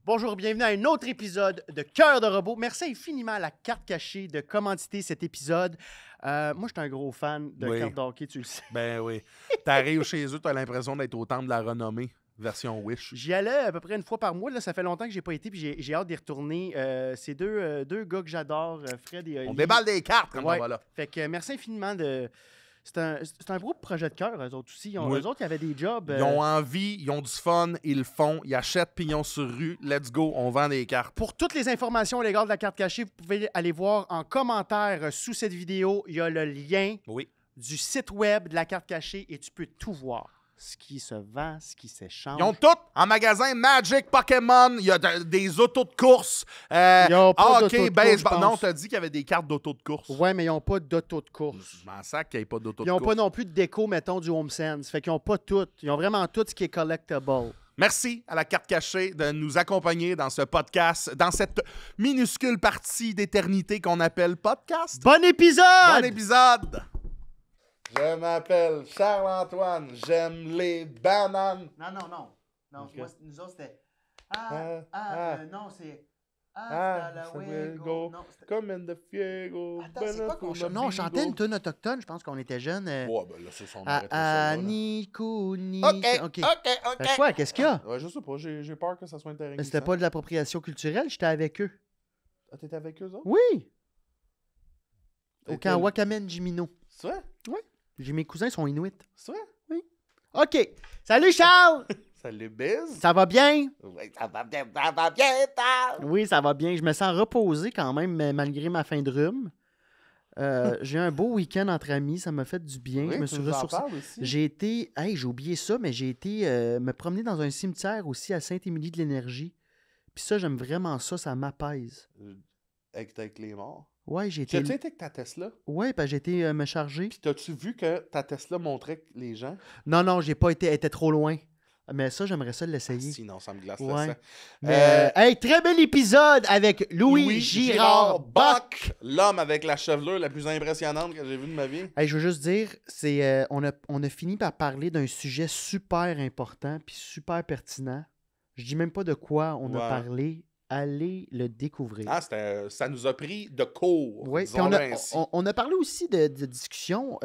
Bonjour, bienvenue à un autre épisode de Cœur de robot. Merci infiniment à la carte cachée de commanditer cet épisode. Moi, je suis un gros fan de cartes d'hockey, tu le sais. Ben oui. T'arrives chez eux, t'as l'impression d'être au temple de la renommée, version Wish. J'y allais à peu près une fois par mois. Là, ça fait longtemps que j'ai pas été, puis j'ai hâte d'y retourner. C'est deux gars que j'adore, Fred et Oli. On déballe des cartes comme on va là. Fait que merci infiniment de... C'est un gros projet de cœur, eux autres aussi. Oui. Eux autres, il y avait des jobs. Ils ont envie, ils ont du fun, ils le font, ils achètent pignon sur rue. Let's go, on vend des cartes. Pour toutes les informations légales de la carte cachée, vous pouvez aller voir en commentaire sous cette vidéo. Il y a le lien du site web de la carte cachée et tu peux tout voir. Ce qui se vend, ce qui s'échange. Ils ont tout en magasin Magic, Pokémon, il y a des autos de course. Ils ont pas d'auto de course, je pense. Non, t'as dit qu'il y avait des cartes d'auto de course. Ouais, mais ils n'ont pas d'auto de course. Je m'en sac qu'il n'y ait pas d'auto Ils de n'ont course. pas non plus de déco, mettons, du Home Sense. Fait qu'ils n'ont pas tout. Ils ont vraiment tout ce qui est collectible. Merci à la carte cachée de nous accompagner dans ce podcast, dans cette minuscule partie d'éternité qu'on appelle podcast. Bon épisode! Bon épisode! Je m'appelle Charles-Antoine, j'aime les bananes. Non, Ok. moi, nous autres, c'était... non, c'est... Fuego, Non, c'était... comme in the Fuego. Attends, c'est quoi qu'on chantait? Non, on chantait une tune autochtone, je pense qu'on était jeunes. Ouais, ben là, c'est son arrêt ça. Nico, OK. Ben quoi, qu'est-ce qu'il y a? Ouais, je sais pas, j'ai peur que ça soit intéressant. Mais c'était pas de l'appropriation culturelle, j'étais avec eux. Ah, t'étais avec eux autres? Oui! Au T'étais- camp Wakamen Jimino. C'est vrai? J'ai mes cousins, ils sont inuits. C'est vrai? OK. Salut, Charles! Salut, Biz. Ça va bien? Oui, ça va bien, Tal. Oui, ça va bien. Je me sens reposé quand même, mais malgré ma fin de rhume. J'ai un beau week-end entre amis. Ça m'a fait du bien. Oui, je me tu suis nous en ressourcé. parles aussi. J'ai été... Hey, j'ai oublié ça, mais j'ai été me promener dans un cimetière aussi à Sainte-Émilie-de-l'Énergie. Puis ça, j'aime vraiment ça. Ça m'apaise. Avec les morts. Ouais, j'ai été... T'as-tu été avec ta Tesla? Ouais, ben, j'ai été me charger. Puis t'as-tu vu que ta Tesla montrait les gens? Non, j'ai pas été... Elle était trop loin. Mais ça, j'aimerais ça l'essayer. Sinon, ça me glace Ouais. le sang. Mais, hey, très bel épisode avec Louis Girard Bock. L'homme avec la chevelure la plus impressionnante que j'ai vue de ma vie. Hey, je veux juste dire, on a fini par parler d'un sujet super important puis super pertinent. Je dis même pas de quoi on a Ouais. parlé. Allez le découvrir. Ah, ça nous a pris de cours. Oui, puis disons-le ainsi. on a parlé aussi de discussions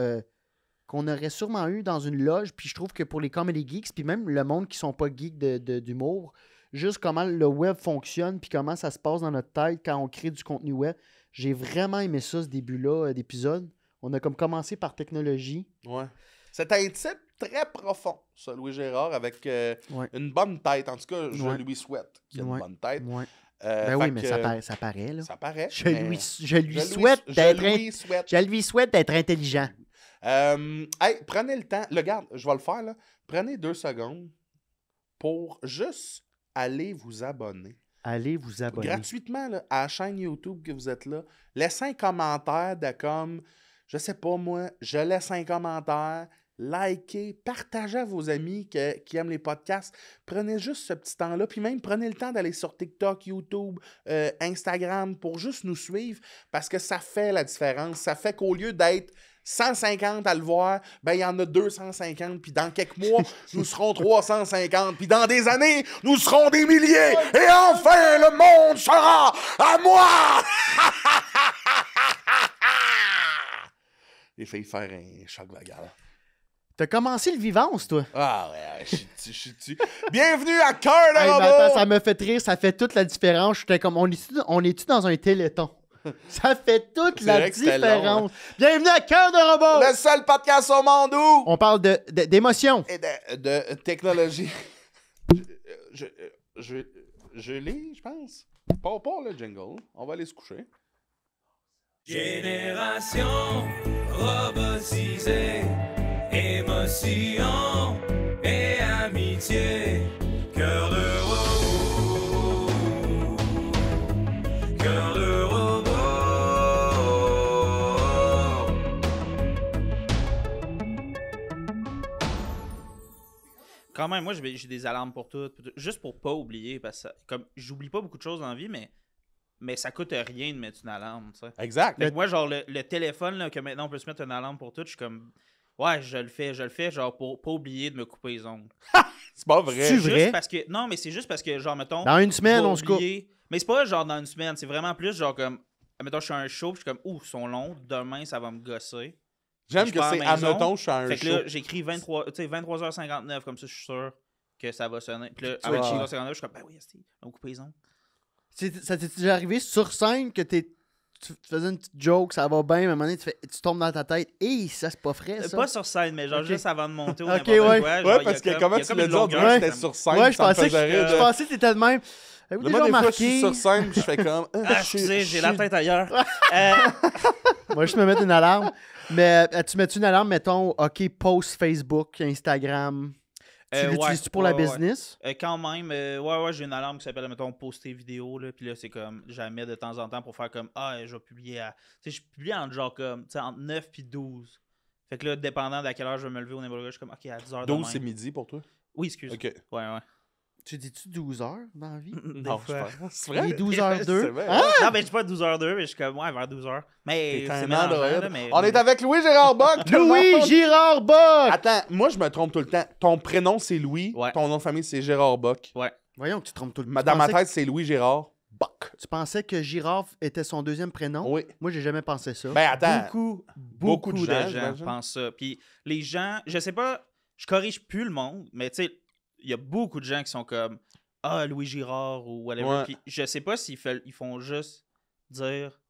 qu'on aurait sûrement eues dans une loge. Puis je trouve que pour les comedy geeks, puis même le monde qui sont pas geeks d'humour, juste comment le web fonctionne puis comment ça se passe dans notre tête quand on crée du contenu web. J'ai vraiment aimé ça, ce début-là d'épisode. On a comme commencé par technologie. Ouais. C'est un type très profond, ça, Louis Gérard, avec Ouais. une bonne tête. En tout cas, je Ouais. lui souhaite qu'il ait Ouais. une bonne tête. Ouais. Ben Ben oui, mais ça paraît, là. Ça paraît. Je mais lui je souhaite d'être souhaite. je lui souhaite d'être intelligent. Hey, prenez le temps. Le garde, je vais le faire, là. Prenez 2 secondes pour juste aller vous abonner. Allez vous abonner. Gratuitement, là, à la chaîne YouTube que vous êtes là. Laissez un commentaire de comme, je sais pas moi, je laisse un commentaire. Likez, partagez à vos amis qui aiment les podcasts. Prenez juste ce petit temps-là. Puis même, prenez le temps d'aller sur TikTok, YouTube, Instagram pour juste nous suivre parce que ça fait la différence. Ça fait qu'au lieu d'être 150 à le voir, ben il y en a 250. Puis dans quelques mois, nous serons 350. Puis dans des années, nous serons des milliers. Et enfin, le monde sera à moi! J'ai failli faire un choc vagal. T'as commencé le vivance, toi. Ah ouais, je suis dessus. Bienvenue à Cœur de Hey, mais robot! attends, ça me fait rire, ça fait toute la différence. J'étais comme, on est-tu dans un téléthon? Ça fait toute C'est la vrai que c'était différence. long, Bienvenue à Cœur de robot! Le seul podcast au monde où... On parle d'émotion. Et de technologie. Je lis, je pense. Pas le jingle. On va aller se coucher. Génération robotisée, émotion et amitié, cœur de robot, cœur de robot. Quand même, moi, j'ai des alarmes pour tout. Juste pour pas oublier. Parce que, comme, j'oublie pas beaucoup de choses dans la vie, mais ça coûte rien de mettre une alarme, tu sais. Exact. Fait que moi, genre, le téléphone, là, que maintenant on peut se mettre une alarme pour tout, je suis comme. Ouais, je le fais, genre, pour pas oublier de me couper les ongles. C'est pas vrai. C'est vrai? Parce que, non, mais c'est juste parce que, genre, mettons... Dans une je semaine, vais on se coupe. oublier- Mais c'est pas genre dans une semaine, c'est vraiment plus genre comme... Mettons, je suis à un show, puis je suis comme, ouh, ils sont longs, demain, ça va me gosser. J'aime je que pars à c'est, la maison. admettons, je suis à un Fait que show. là, j'écris 23h59, comme ça, je suis sûr que ça va sonner. Puis là, à Ouais. 23h59, je suis comme, ben oui, on va couper les ongles. Ça t'est déjà arrivé sur scène que tu faisais une petite joke, ça va bien, mais à un moment donné, tu tombes dans ta tête. Hey, ça, c'est pas frais, ça. Pas sur scène, mais genre Ok. juste avant de monter ou Ok, n'importe ouais. quoi. genre, Ouais, il y a parce que comme- comment il y a tu comme l'as une dit, on dirait longueur, que c'était comme- sur scène. Ouais, je ça me pensais, faisait rire je de- pensais que t'étais de même. Avez-vous Moi, déjà des fois, je suis remarqué? sur scène, puis je fais comme. Ah, je excusez, j'ai la tête ailleurs. Moi, je me mettre une alarme. Mais tu mets-tu une alarme, mettons, OK, post Facebook, Instagram. Tu l'utilises-tu pour la business? Quand même, ouais, j'ai une alarme qui s'appelle, mettons, poster vidéo, là, puis là, c'est comme, jamais de temps en temps pour faire comme, je vais publier à... Tu sais, je publie entre 9 puis 12. Fait que là, dépendant de à quelle heure je vais me lever au niveau de je suis comme, OK, à 10h 12, c'est midi pour toi? Oui, excuse. Ok. Ouais. Tu dis-tu 12 heures dans la vie? Non, Des fois. c'est Il vrai. est 12h02. C'est vrai. Hein? Non, mais je suis pas à 12h02, mais je suis comme, ouais, vers 12h. Mais T'es c'est un mélangeant, androïde. là, mais... On est avec Louis-Gérard Bock. tout le Louis monde. Girard Bock! Attends, moi, je me trompe tout le temps. Ton prénom, c'est Louis. Ouais. Ton nom de famille, c'est Gérard Bock. Ouais. Voyons que tu te trompes tout le Dans ma Tu pensais tête, c'est Louis-Gérard Bock. Tu pensais que Girard était son deuxième prénom? Oui. Moi, j'ai jamais pensé ça. Ben, attends. Beaucoup de gens j'imagine. pensent ça. Puis les gens, je sais pas, je corrige plus le monde, mais tu sais, il y a beaucoup de gens qui sont comme Louis Girard ou whatever. Ouais. Puis je sais pas s'ils ils font juste dire.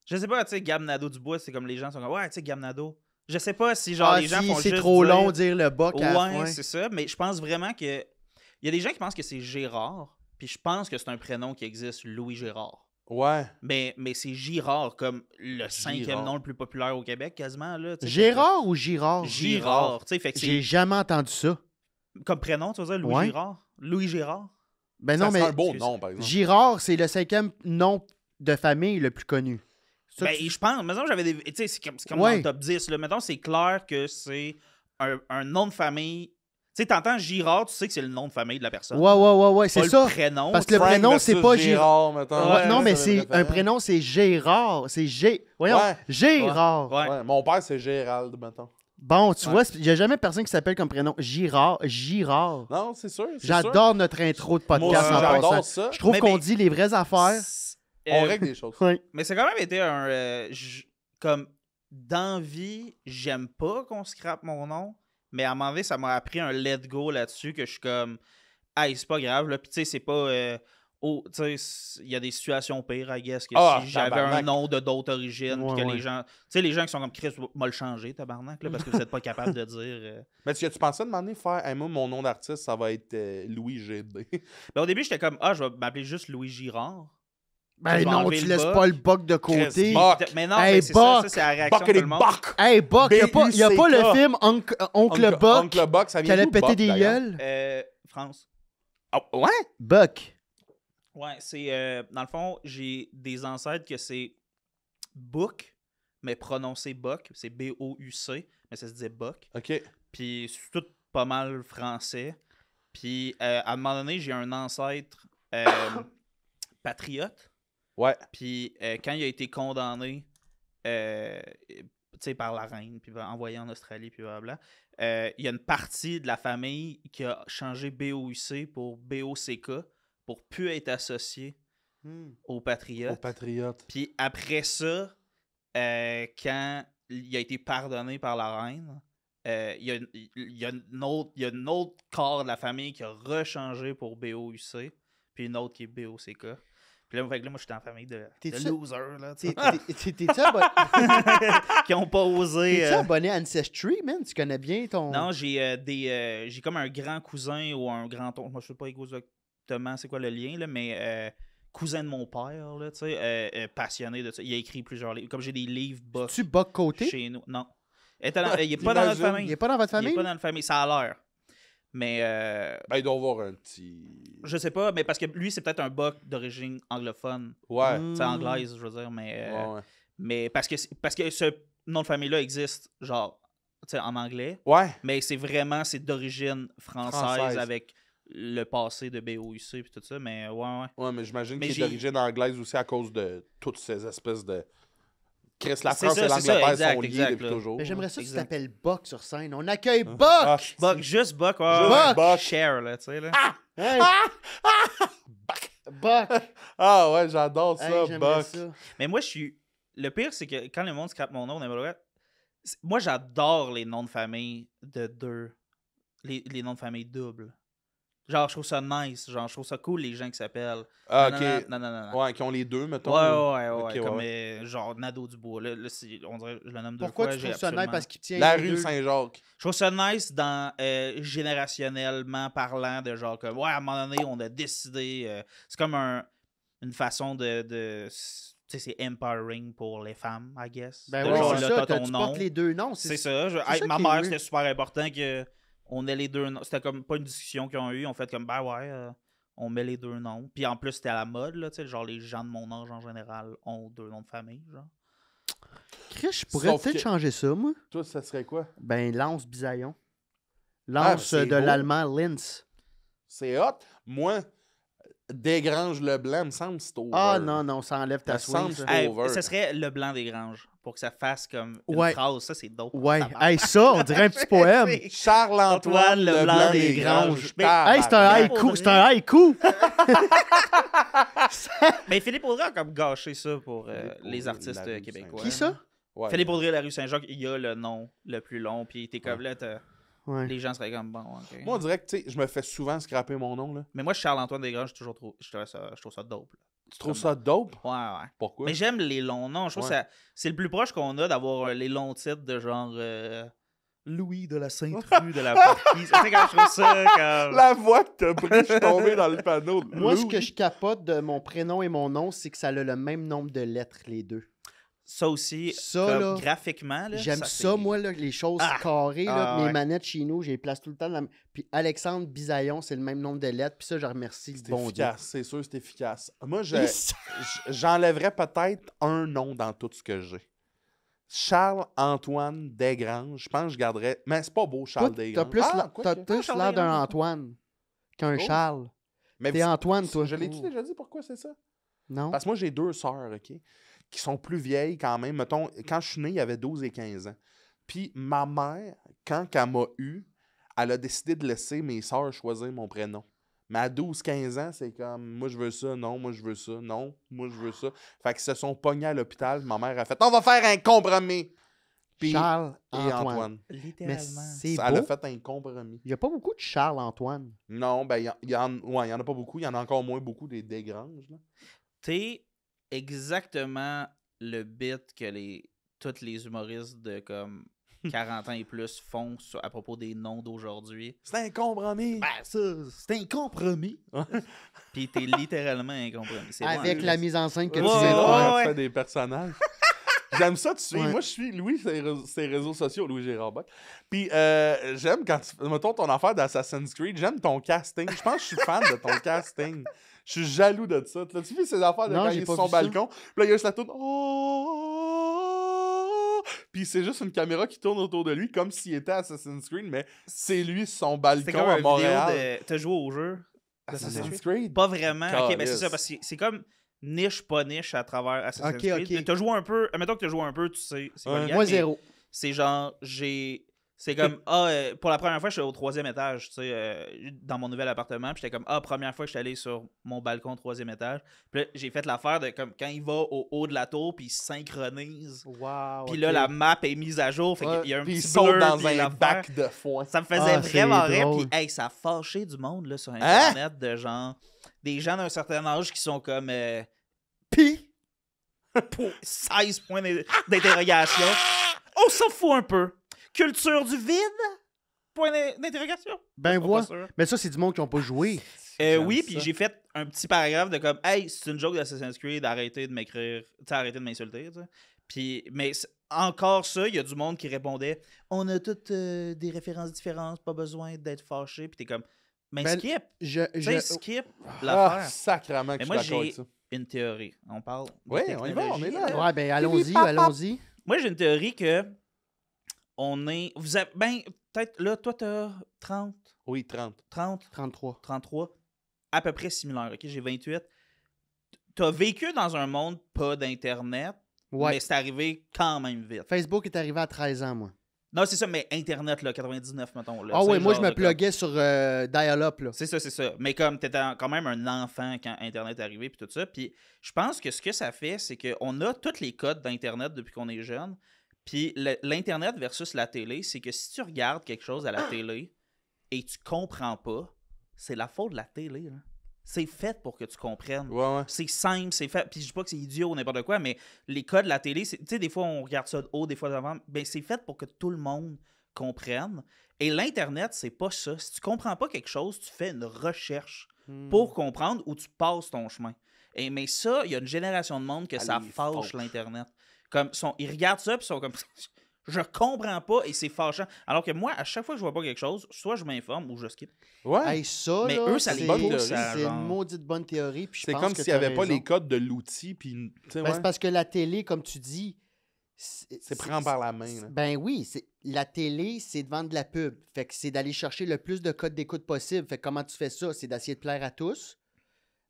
Je sais pas, tu sais, Gab Nadeau-Dubois, c'est comme les gens sont comme ouais, tu sais, Gab Nadeau. Je sais pas si genre les gens font c'est juste trop dire... long dire le Bock à la Ouais, fin. c'est ça. Mais je pense vraiment que. Il y a des gens qui pensent que c'est Gérard, puis je pense que c'est un prénom qui existe, Louis Gérard. Ouais. Mais c'est Girard, comme le cinquième Girard. nom le plus populaire au Québec, quasiment. Là, tu sais. Gérard ou Girard? Girard. Tu sais, fait que J'ai c'est jamais entendu ça. comme prénom, tu veux dire, Louis Ouais. Girard. Louis Girard. Ben Ça non, serait mais un beau excuse. nom, par exemple. Girard, c'est le 5e nom de famille le plus connu. Ça, Ben, tu- je pense, mettons, j'avais des. Tu sais, c'est comme Ouais. dans le top 10. Là. Mettons, c'est clair que c'est un nom de famille. Tu sais, t'entends Girard, tu sais que c'est le nom de famille de la personne. Ouais, c'est Pas ça. le prénom. Parce que tu le sais. prénom, Frank c'est versus pas Girard. mettons. Ouais, non, mais ça, c'est le un référent. prénom, c'est Gérard. C'est G. Voyons, Ouais. Gérard. Ouais. Ouais, mon père, c'est Gérald, mettons. Bon, tu Ouais. vois, il n'y a jamais personne qui s'appelle comme prénom Girard. Non, c'est sûr. c'est J'adore notre intro de sûr. Moi podcast aussi, en j'adore passant. ça. Je trouve Mais qu'on ben- dit les vraies affaires. On Euh, règle des choses. Ouais. Mais c'est quand même été un. Comme d'envie, j'aime pas qu'on scrape mon nom. Mais à un moment donné, ça m'a appris un let go là-dessus que je suis comme. Hey, c'est pas grave. Là. Puis tu sais, c'est pas. Tu sais, il y a des situations pires, I guess, que Ah, si j'avais tabarnak. un nom de d'autres origines. Ouais, Puis que ouais. les gens. Tu sais, les gens qui sont comme Chris, m'a le changer, tabarnak, là, parce que vous êtes pas capable de dire. Mais tu pensais demander faire, hey, moi, mon nom d'artiste, ça va être Louis GB. Ben, au début, j'étais comme, je vais m'appeler juste Louis Girard. Ben Je vais non, enlever tu le laisses Bock. pas le Bock de côté. Chris Bock. Mais non, Hey, mais c'est Bock. ça, c'est la réaction Buck de et tout les le monde. Buck! Hey, Bock, y a pas le B-U-C-K. film Oncle Buck Oncle Buck, ça qui vient allait d'où, péter Buck, des d'ailleurs? gueules? France. Ah, ouais? Buck. Ouais, c'est. Dans le fond, j'ai des ancêtres que c'est Book, mais prononcé Buck. C'est B-O-U-C, mais ça se disait Buck. OK. Puis c'est tout pas mal français. Puis à un moment donné, j'ai un ancêtre patriote. Ouais. Puis quand il a été condamné par la reine, puis envoyé en Australie, puis blablabla, il y a une partie de la famille qui a changé BOUC pour BOCK pour plus être associé aux Au patriotes. patriote. Puis après ça, quand il a été pardonné par la reine, il y a une autre corps de la famille qui a rechangé pour BOUC, puis une autre qui est BOCK. Puis là, moi, j'étais en famille de T'es-tu- losers, là, tu sais, T'es-tu abonné... qui ont pas osé... T'es-tu abonné à Ancestry, man? Tu connais bien ton... Non, j'ai comme un grand cousin ou un grand-oncle, moi je sais pas exactement c'est quoi le lien, là, mais cousin de mon père, là, tu sais, passionné de ça. Il a écrit plusieurs livres. Comme j'ai des livres Buck Tu Buck côté? chez nous. Non. Il est pas dans notre T'imagines? famille. Il est pas dans votre Il est famille? pas dans notre famille, ça a l'air. Mais Ben, il doit y avoir un petit... je sais pas, mais parce que lui, c'est peut-être un Buck d'origine anglophone. Ouais. C'est anglaise, je veux dire, mais... Ouais. Mais parce que ce nom de famille-là existe, genre, tu sais, en anglais, Ouais. mais c'est d'origine française avec le passé de BOUC et tout ça, mais ouais. Ouais, mais j'imagine Mais qu'il est j'ai- d'origine anglaise aussi à cause de toutes ces espèces de Chris Lafrance C'est et ça, c'est l'Angleterre ça, exact, sont liés exact, depuis là. toujours. Mais j'aimerais ça que tu Exact. t'appelles Buck sur scène. On accueille Buck! Ah, Buck, juste Buck, ouais. Juste ouais. Buck. Share, là, tu sais, là. Hey, Buck! Ah ouais, j'adore ça, Hey, j'aimerais Buck. ça. Mais moi, je suis. Le pire, c'est que quand le monde scrape mon nom, moi, j'adore les noms de famille de deux. Les noms de famille doubles. Genre, je trouve ça nice. Genre, je trouve ça cool, les gens qui s'appellent. Ah, Non, ok. non. Ouais, qui ont les deux, mettons. Ouais, Ok, comme ouais. genre Nadeau Dubois. Là, on dirait je le nomme deux Pourquoi fois. tu j'ai trouves ça nice? absolument- Parce qu'il tient La les rue deux. Saint-Jacques. Je trouve ça nice dans générationnellement parlant de genre comme ouais, à un moment donné, on a décidé. C'est comme une façon de tu sais, c'est empowering pour les femmes, I guess. Ben De ouais, genre, c'est là, ça. t'as ton Tu nom. portes les deux noms. C'est ça. ça Ma qui est mère, weird. c'était super important que on ait les deux noms. C'était comme pas une discussion qu'ils ont eu. On fait comme ben ouais, on met les deux noms. Puis en plus, c'était à la mode, là, tu sais, genre les gens de mon âge en général ont deux noms de famille, genre. Chris, je pourrais Sauf peut-être que- changer ça, moi. Toi, ça serait quoi? Ben, Lance Bisaillon. Ah, Lance c'est de beau. l'allemand Linz. C'est hot. Moi, Desgranges Leblanc, me semble, c'est over. Ah non, ça enlève ta Ça swing. semble ça. c'est Hey, over. ça serait le blanc des granges pour que ça fasse comme une Ouais. phrase. Ça, c'est dope. Ouais, Tabarnak. hey, ça, on dirait un petit poème. Charles-Antoine Antoine Leblanc des Leblanc Granges. Mais- Hey, c'est un Tabarnak. haïku, c'est un haïku. Mais Philippe Audrey a comme gâché ça pour Philippe les Audrey, artistes la rue québécois. Qui ça? Ouais. Philippe Audrey, la rue Saint-Jacques, il y a le nom le plus long. Puis t'es comme là, Ouais. les gens seraient comme bon. ok. Moi, on dirait que, tu sais, je me fais souvent scraper mon nom, là. Mais moi, Charles-Antoine Desgranges, je trouve ça dope. Là. Tu trouves ça dope? Ouais. Pourquoi? Mais j'aime les longs noms. Je trouve Ouais. que c'est le plus proche qu'on a d'avoir les longs titres de genre Louis de la Sainte-Rue de la Porquise. Tu sais, quand je trouve ça comme. La voix que t'as pris, je suis tombé dans le panneau. Moi, ce Louis. que je capote de mon prénom et mon nom, c'est que ça a le même nombre de lettres, les deux. Ça aussi, Ça, comme là, graphiquement. Là, J'aime ça, c'est- moi, là, les choses Ah! carrées. Là, Ah, mes ouais. manettes chez nous, j'ai les place tout le temps. Puis Alexandre Bisaillon, c'est le même nombre de lettres. Puis ça, je remercie le C'est bon Dieu. efficace, c'est sûr, c'est efficace. Moi, j'enlèverais peut-être un nom dans tout ce que j'ai. Charles-Antoine Desgranges. Je pense que je garderais. Mais c'est pas beau, Toi, Charles t'as Desgranges. plus Ah, la- quoi t'as que- plus Charles l'air d'un Desgranges. Antoine qu'un Oh. Charles. Mais T'es Antoine, toi. Je l'ai-tu déjà dit pourquoi c'est ça? Non? Parce que moi, j'ai deux sœurs, OK, qui sont plus vieilles quand même. Mettons, quand je suis né, il y avait 12 et 15 ans. Puis ma mère, quand elle m'a eu, elle a décidé de laisser mes sœurs choisir mon prénom. Mais à 12-15 ans, c'est comme, moi, je veux ça, non, moi, je veux ça, non, moi, je veux ça. Fait qu'ils se sont pognés à l'hôpital. Ma mère a fait, on va faire un compromis. Puis, Charles et Antoine. Antoine. Mais Littéralement. c'est Elle a beau. fait un compromis. Il n'y a pas beaucoup de Charles Antoine. Non, ben, il y en a pas beaucoup. Il y en a encore moins beaucoup des Desgranges, là. T'es exactement le bit que tous les humoristes de comme 40 ans et plus font à propos des noms d'aujourd'hui. C'est un compromis. Ben, ça, c'est un compromis. Puis t'es littéralement un compromis. C'est Avec bon, la hein? mise en scène que Ouais, tu viens de ouais, faire. ouais. fait des personnages. J'aime ça, tu suis. Ouais. Moi, je suis Louis, ses réseaux sociaux, Louis Gérard Bock. Puis, j'aime quand tu. Mettons ton affaire d'Assassin's Creed, j'aime ton casting. Je pense que je suis fan de ton casting. Je suis jaloux de ça. L'as-tu vu ces affaires de Non, quand j'ai il est pas sur son vu ça. balcon? Puis là, il y a juste la tourne. Oh! Puis c'est juste une caméra qui tourne autour de lui comme s'il était Assassin's Creed, mais c'est lui sur son C'est balcon comme à une vidéo Montréal. de. T'as joué au jeu? Assassin's Creed? Pas vraiment. Ok, ben c'est Calisse. ça, parce que c'est comme niche, pas niche à travers Assassin's Ok, Creed. ok. Mais t'as joué un peu. Admettons que t'as joué un peu, tu sais. C'est pas Ouais. le gars, Moi, mais zéro. C'est genre, c'est comme, pour la première fois, je suis au 3e étage, tu sais, dans mon nouvel appartement. Puis j'étais comme, première fois que je suis allé sur mon balcon au 3e étage. Puis là, j'ai fait l'affaire de, comme, quand il va au haut de la tour, puis il se synchronise. Wow. Puis là, la map est mise à jour. Fait Ouais, qu'il y a un puis il petit saute blur, dans puis un l'affaire. bac de foin. Ça me faisait Ah, c'est vraiment rire. drôle. Puis, hey, ça a fâché du monde là, Hein? sur Internet de genre, des gens d'un certain âge qui sont comme, Puis, pour 16 points d'interrogation. On s'en fout un peu. Culture du vide? Point d'interrogation. ben Pas voilà. sûr. Mais ça, c'est du monde qui n'ont pas joué. J'aime Oui, ça. puis j'ai fait un petit paragraphe de comme, hey, c'est une joke d'Assassin's Creed, arrêtez de m'écrire, tu sais, arrêtez de m'insulter, tu sais. Puis, mais encore ça, il y a du monde qui répondait, on a toutes des références différentes, pas besoin d'être fâché, puis t'es comme, mais Ben, skip, Je, tu sais, je- skip Ah, l'affaire. sacrément que Mais je moi, suis d'accord j'ai avec ça. une théorie. On parle de Ouais, on y va, on est technologie, là. Ouais, ben allons-y, allons-y. Moi, j'ai une théorie que on est. Vous avez. Ben, peut-être là, toi, t'as 30, Oui, 30. 33. 33, à peu près similaire. OK, j'ai 28. T'as vécu dans un monde pas d'Internet, Ouais. Mais c'est arrivé quand même vite. Facebook est arrivé à 13 ans, moi. Non, c'est ça, mais Internet, là, 99, mettons. Là, Ah tu sais, ouais, moi, je genre me de comme- pluguais sur Dial-Up, là. C'est ça, c'est ça. Mais comme t'étais quand même un enfant quand Internet est arrivé, puis tout ça. Puis je pense que ce que ça fait, c'est qu'on a tous les codes d'Internet depuis qu'on est jeune. Puis l'Internet versus la télé, c'est que si tu regardes quelque chose à la télé et tu comprends pas, c'est la faute de la télé, là. C'est fait pour que tu comprennes. Ouais. C'est simple, c'est fait. Puis je dis pas que c'est idiot ou n'importe quoi, mais les codes de la télé, tu sais, des fois on regarde ça de haut, des fois d'avant. Ben, c'est fait pour que tout le monde comprenne. Et l'Internet, c'est pas ça. Si tu comprends pas quelque chose, tu fais une recherche pour comprendre ou tu passes ton chemin. Mais ça, il y a une génération de monde que ça les fâche fauche. l'Internet. Comme, ils regardent ça, puis ils sont comme. Je comprends pas et c'est fâchant. Alors que moi, à chaque fois que je vois pas quelque chose, soit je m'informe ou je skip. Ouais. Hey, ça, Mais là, eux, ça les c'est pousse à c'est genre- une maudite bonne théorie. Puis je C'est pense comme que s'il n'y t'as avait pas raison. les codes de l'outil. Puis, tu sais, Ben, ouais, c'est parce que la télé, comme tu dis... c'est prendre par la main. Là. Ben oui, la télé, c'est de vendre de la pub. Fait que c'est d'aller chercher le plus de codes d'écoute possible. Fait que comment tu fais ça? C'est d'essayer de plaire à tous.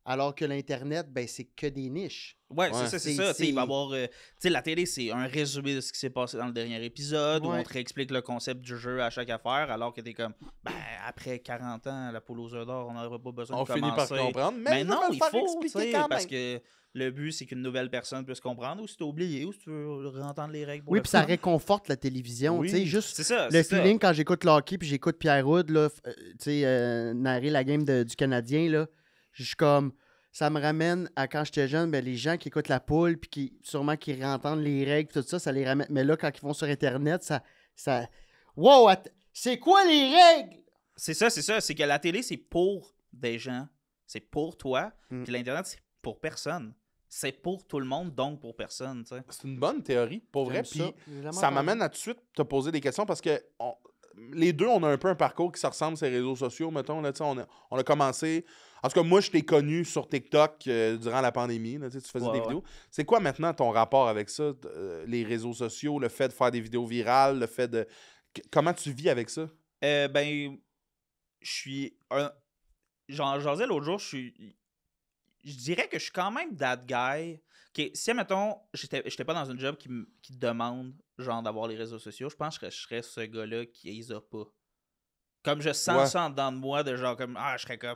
Alors que l'Internet, ben c'est que des niches. Ouais, Ouais. c'est ça, c'est C'est- ça. Tu sais, il va y c'est- avoir. Tu sais, la télé, c'est un résumé de ce qui s'est passé dans le dernier épisode où Ouais. on te réexplique le concept du jeu à chaque affaire, alors que t'es comme, ben, après 40 ans, la poule aux œufs d'or, on n'aurait pas besoin On de finit par commencer. comprendre. Mais Mais je vais non, me le il faire faut, tu expliquer sais, quand parce même. que le but, c'est qu'une nouvelle personne puisse comprendre, ou si t'as oublié, ou si tu veux réentendre les règles. Pour Oui, le puis ça fun. réconforte la télévision. Oui. Tu sais, juste C'est ça. le c'est ça. feeling quand j'écoute le hockey puis j'écoute Pierre Hood, là, tu sais, narrer la game du Canadien, là, je suis comme... Ça me ramène à quand j'étais jeune, ben, les gens qui écoutent la poule puis qui sûrement qui réentendent les règles, tout ça, ça les ramène. Mais là, quand ils vont sur Internet, ça... Wow, c'est quoi les règles? C'est ça, c'est ça. C'est que la télé, c'est pour des gens. C'est pour toi. Mm. Puis l'Internet, c'est pour personne. C'est pour tout le monde, donc pour personne, tu sais. C'est une bonne théorie, pour vrai. J'aime Puis ça. ça m'amène à tout de suite te poser des questions parce que les deux, on a un peu un parcours qui se ressemble sur les réseaux sociaux, mettons. Là, on a commencé... En tout cas, moi, je t'ai connu sur TikTok durant la pandémie. Là, tu faisais Ouais, des ouais. vidéos. C'est quoi maintenant ton rapport avec ça, les réseaux sociaux, le fait de faire des vidéos virales, le fait de... Comment tu vis avec ça? Ben, je suis un. J'en disais l'autre jour, je dirais que je suis quand même that guy. Ok, si, mettons, j'étais pas dans un job qui demande, genre, d'avoir les réseaux sociaux, je pense que je serais ce gars-là qui les a pas. Comme je sens Ouais. ça en dedans de moi, de genre, comme, je serais comme,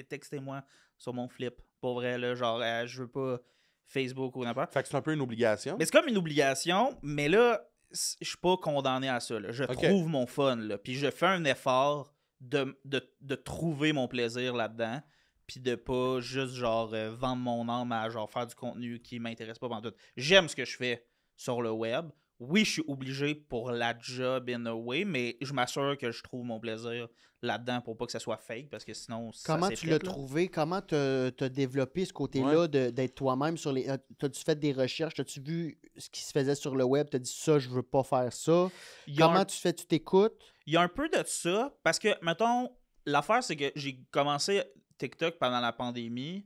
textez-moi sur mon flip. Pour vrai, là, genre, je veux pas Facebook ou n'importe. Fait que c'est un peu une obligation. Mais c'est comme une obligation, mais là, je suis pas condamné à ça. Là. Je Ok. trouve mon fun, là. Puis je fais un effort de trouver mon plaisir là-dedans, puis de pas juste, genre, vendre mon âme à, genre, faire du contenu qui m'intéresse pas pendant tout. J'aime ce que je fais sur le web. Oui, je suis obligé pour la job in a way, mais je m'assure que je trouve mon plaisir là-dedans pour pas que ça soit fake, parce que sinon, Comment ça tu l'as trouvé? Comment t'as développé ce côté-là d'être toi-même sur les... T'as-tu fait des recherches? T'as-tu vu ce qui se faisait sur le web? T'as dit ça, je veux pas faire ça. Comment tu fais? Tu t'écoutes? Il y a un peu de ça, parce que, mettons, l'affaire, c'est que j'ai commencé TikTok pendant la pandémie,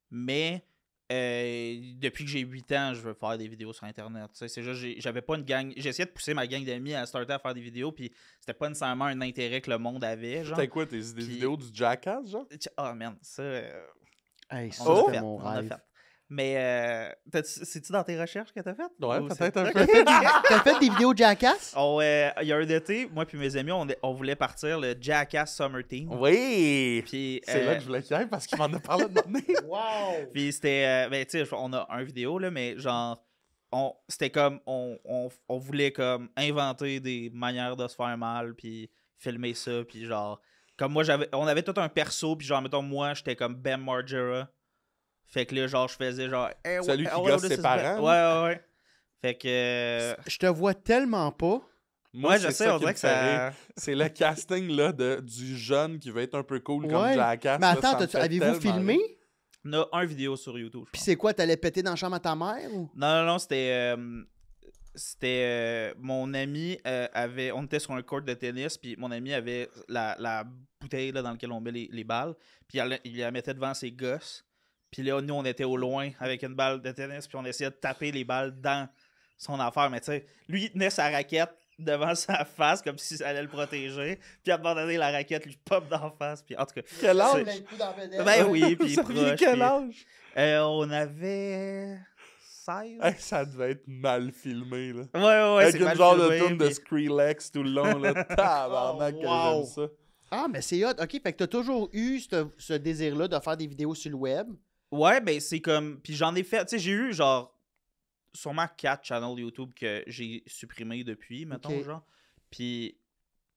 mais depuis que j'ai 8 ans, je veux faire des vidéos sur Internet. Tu sais, c'est juste, j'avais pas une gang... J'essayais de pousser ma gang d'amis à starter à faire des vidéos, puis c'était pas nécessairement un intérêt que le monde avait, genre. C'était quoi, des vidéos du Jackass, genre? Oh, man, ça... Hey, ça, on a c'était fait, mon on a rêve. fait. Mais, c'est-tu dans tes recherches que t'as faites? Ouais, Ou peut-être un c'est- peu. T'as fait des vidéos Jackass? Il y a un été, moi puis mes amis, on voulait partir le Jackass Summer Team. Oui! Puis, C'est là que je voulais qu'il y ait parce qu'il m'en a parlé de donner. Wow! Puis c'était, ben tu sais, on a un vidéo là, mais genre, c'était comme, on voulait comme inventer des manières de se faire mal, puis filmer ça, puis genre, comme moi on avait tout un perso, puis genre, mettons moi, j'étais comme Ben Margera, fait que là, genre, je faisais genre, hey, Celui qui hello, gosse this ses is parents, Ben. Ouais. Fait que, Je te vois tellement pas. Moi, ouais, c'est je sais, ça on qui me dirait que fait rire. ça. C'est le casting là, du jeune qui veut être un peu cool comme Ouais. Jackass. Mais là, attends, ça me fait avez-vous tellement filmé? rire. On a un vidéo sur YouTube. je Puis pense. c'est quoi, t'allais péter dans la chambre à ta mère? Ou? Non, c'était mon ami avait, on était sur un court de tennis, puis mon ami avait la bouteille là, dans laquelle on met les balles, puis il la mettait devant ses gosses, puis là nous on était au loin avec une balle de tennis, puis on essayait de taper les balles dans son affaire, mais tu sais, lui il tenait sa raquette devant sa face comme si ça allait le protéger, puis à un moment donné la raquette lui pop d'en face, puis en tout cas, Quel âge? C'est- ben oui, puis Vous aviez proche, quel puis- âge? on avait 2016. Hey, ça devait être mal filmé, là. Ouais, Avec c'est une mal genre filmé, de tune de puis- Skrillex tout le long, là. Tabarnak, Oh, que wow. j'aime ça. Ah, mais c'est hot. OK, fait que t'as toujours eu ce désir-là de faire des vidéos sur le web. Ouais, ben c'est comme. Puis j'en ai fait. Tu sais, j'ai eu genre. Sûrement 4 channels YouTube que j'ai supprimés depuis, mettons, Ok. genre. Puis.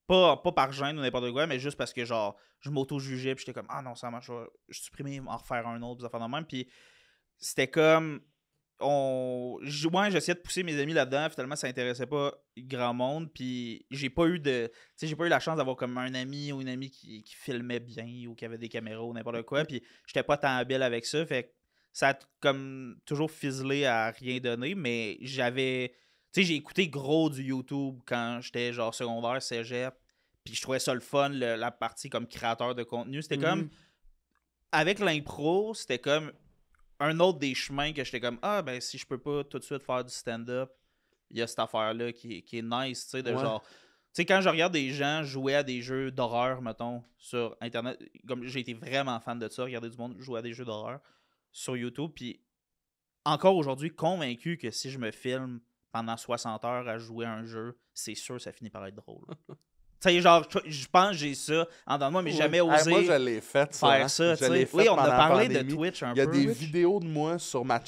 Pas par gêne ou n'importe quoi, mais juste parce que, genre, je m'auto-jugeais, puis j'étais comme, ah non, ça marche, je vais supprimer, en refaire un autre, puis ça fait de même. Puis c'était comme. Ouais, j'essayais de pousser mes amis là-dedans, finalement, ça intéressait pas grand monde, puis j'ai pas eu de. Tu sais, j'ai pas eu la chance d'avoir comme un ami ou une amie qui filmait bien ou qui avait des caméras ou n'importe quoi, puis j'étais pas tant habile avec ça, fait que ça a comme toujours fizzlé à rien donner, mais j'avais. Tu sais, j'ai écouté gros du YouTube quand j'étais genre secondaire, cégep, puis je trouvais ça le fun, la partie comme créateur de contenu. C'était comme. Avec l'impro, c'était comme un autre des chemins que j'étais comme, ah, ben si je peux pas tout de suite faire du stand-up, il y a cette affaire-là qui est nice, tu sais, de Ouais. genre. Tu sais, quand je regarde des gens jouer à des jeux d'horreur, mettons, sur Internet, comme j'ai été vraiment fan de ça, regarder du monde jouer à des jeux d'horreur sur YouTube, puis encore aujourd'hui, convaincu que si je me filme pendant 60 heures à jouer à un jeu, c'est sûr ça finit par être drôle. Tu sais, genre, je pense que j'ai ça en dedans de moi, mais jamais Ouais. osé Moi, je l'ai fait, ça. faire hein. ça, tu Je l'ai sais. fait Oui, on pendant a la parlé de pandémie. Twitch un Il y a peu. des vidéos de moi sur ma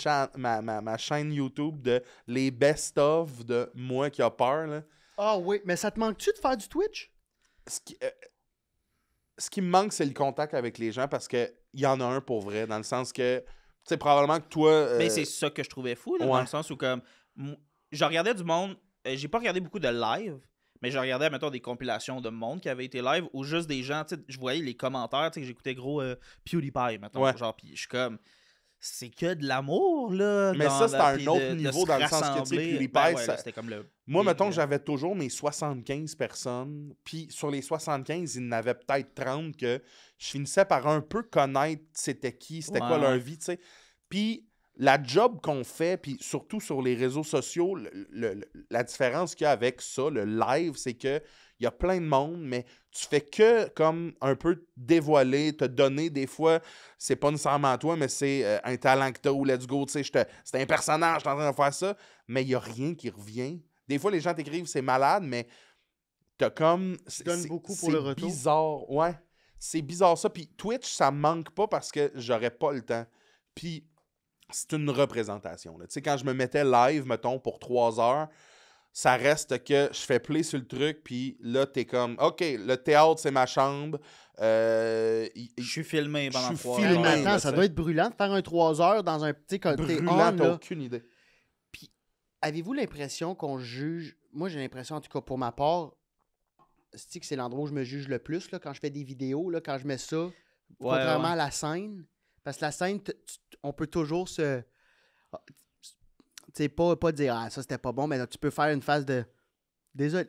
chaîne YouTube de les best-of de moi qui a peur, là. Ah oui, mais ça te manque-tu de faire du Twitch? Ce qui me manque, c'est le contact avec les gens parce qu'il y en a un pour vrai, dans le sens que, tu sais, probablement que toi. Mais c'est ça que je trouvais fou, là, ouais. dans le sens où, comme, je regardais du monde, j'ai pas regardé beaucoup de live, mais je regardais, mettons, des compilations de monde qui avaient été live ou juste des gens, tu sais, je voyais les commentaires, tu sais, j'écoutais gros PewDiePie, mettons, Ouais. genre, puis je suis comme, c'est que de l'amour, là. Mais ça, c'est un autre niveau dans le sens que, tu sais, PewDiePie, Ben ouais, ça- là, c'était comme le. Moi, big, mettons, là. j'avais toujours mes 75 personnes, puis sur les 75, il y en avait peut-être 30 que je finissais par un peu connaître c'était qui, c'était quoi Ouais. leur vie, tu sais. Puis la job qu'on fait, puis surtout sur les réseaux sociaux, la différence qu'il y a avec ça, le live, c'est que il y a plein de monde, mais tu fais que comme un peu dévoiler, te donner des fois, c'est pas nécessairement toi, mais c'est un talent que t'as ou let's go, tu sais, c'est un personnage, je suis en train de faire ça, mais il y a rien qui revient. Des fois, les gens t'écrivent, c'est malade, mais t'as comme... donnes beaucoup pour le retour. C'est bizarre, ouais. C'est bizarre ça. Puis Twitch, ça me manque pas parce que j'aurais pas le temps. Puis c'est une représentation, là. Tu sais, quand je me mettais live, mettons, pour 3 heures, ça reste que je fais play sur le truc, puis là, t'es comme, OK, le théâtre, c'est ma chambre. Je suis filmé pendant Je suis 3 filmé. Mais heures. attends, là, ça tu doit sais. être brûlant de faire un 3 heures dans un petit quand t'es Brûlant, on, t'as là. aucune idée. Avez-vous l'impression qu'on juge... Moi, j'ai l'impression, en tout cas, pour ma part, c'est que c'est l'endroit où je me juge le plus, là, quand je fais des vidéos, là, quand je mets ça, contrairement ouais. à la scène. Parce que la scène, on peut toujours se... Tu sais, pas dire « Ah, ça, c'était pas bon », mais là, tu peux faire une phase de... Désolé.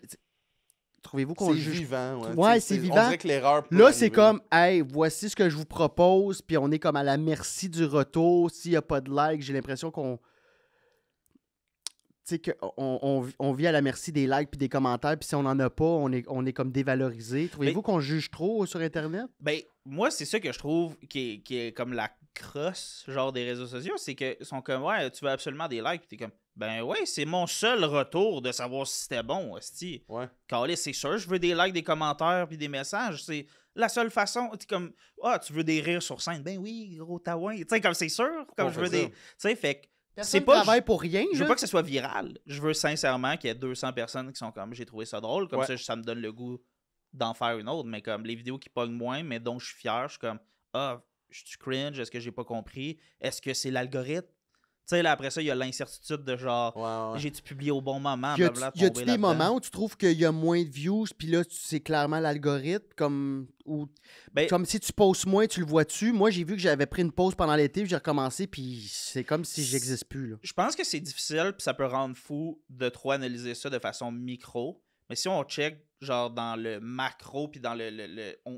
Trouvez-vous qu'on C'est juge... vivant, ouais. Ouais, Tu sais, c'est On vivant. dirait que l'erreur peut Là, c'est arriver. comme, hey, voici ce que je vous propose, puis on est comme à la merci du retour. S'il n'y a pas de like, j'ai l'impression qu'on. Tu sais, qu'on vit à la merci des likes puis des commentaires, puis si on n'en a pas, on est comme dévalorisé. Trouvez-vous qu'on juge trop sur Internet? Ben, moi, c'est ça que je trouve qui est comme la crosse, genre des réseaux sociaux, c'est que ils sont comme, ouais, tu veux absolument des likes, puis t'es comme, ben ouais, c'est mon seul retour de savoir si c'était bon, hostie. Ouais. Calais, c'est sûr, je veux des likes, des commentaires, puis des messages, c'est la seule façon. Tu comme, ah, tu veux des rires sur scène, ben oui, gros taouin, tu sais, comme c'est sûr, comme On je veux fait ça. des. Tu sais, fait que. Personne C'est pas- travaille pour rien. Je veux là. pas que ce soit viral. Je veux sincèrement qu'il y ait 200 personnes qui sont comme j'ai trouvé ça drôle. Comme Ouais. ça me donne le goût d'en faire une autre. Mais comme les vidéos qui pognent moins, mais dont je suis fier, je suis comme ah, je suis cringe, est-ce que j'ai pas compris? Est-ce que c'est l'algorithme? Tu sais, là, après ça, il y a l'incertitude de genre Ouais, ouais. j'ai-tu publié au bon moment? Y a-tu blablabla, y a-tu tomber des là-dedans. moments où tu trouves qu'il y a moins de views, puis là, c'est clairement l'algorithme, comme Ben, comme si tu postes moins, tu le vois-tu? Moi, j'ai vu que j'avais pris une pause pendant l'été, puis j'ai recommencé, puis c'est comme si j'existe plus. Là. je pense que c'est difficile, puis ça peut rendre fou de trop analyser ça de façon micro. Mais si on check, genre, dans le macro, puis dans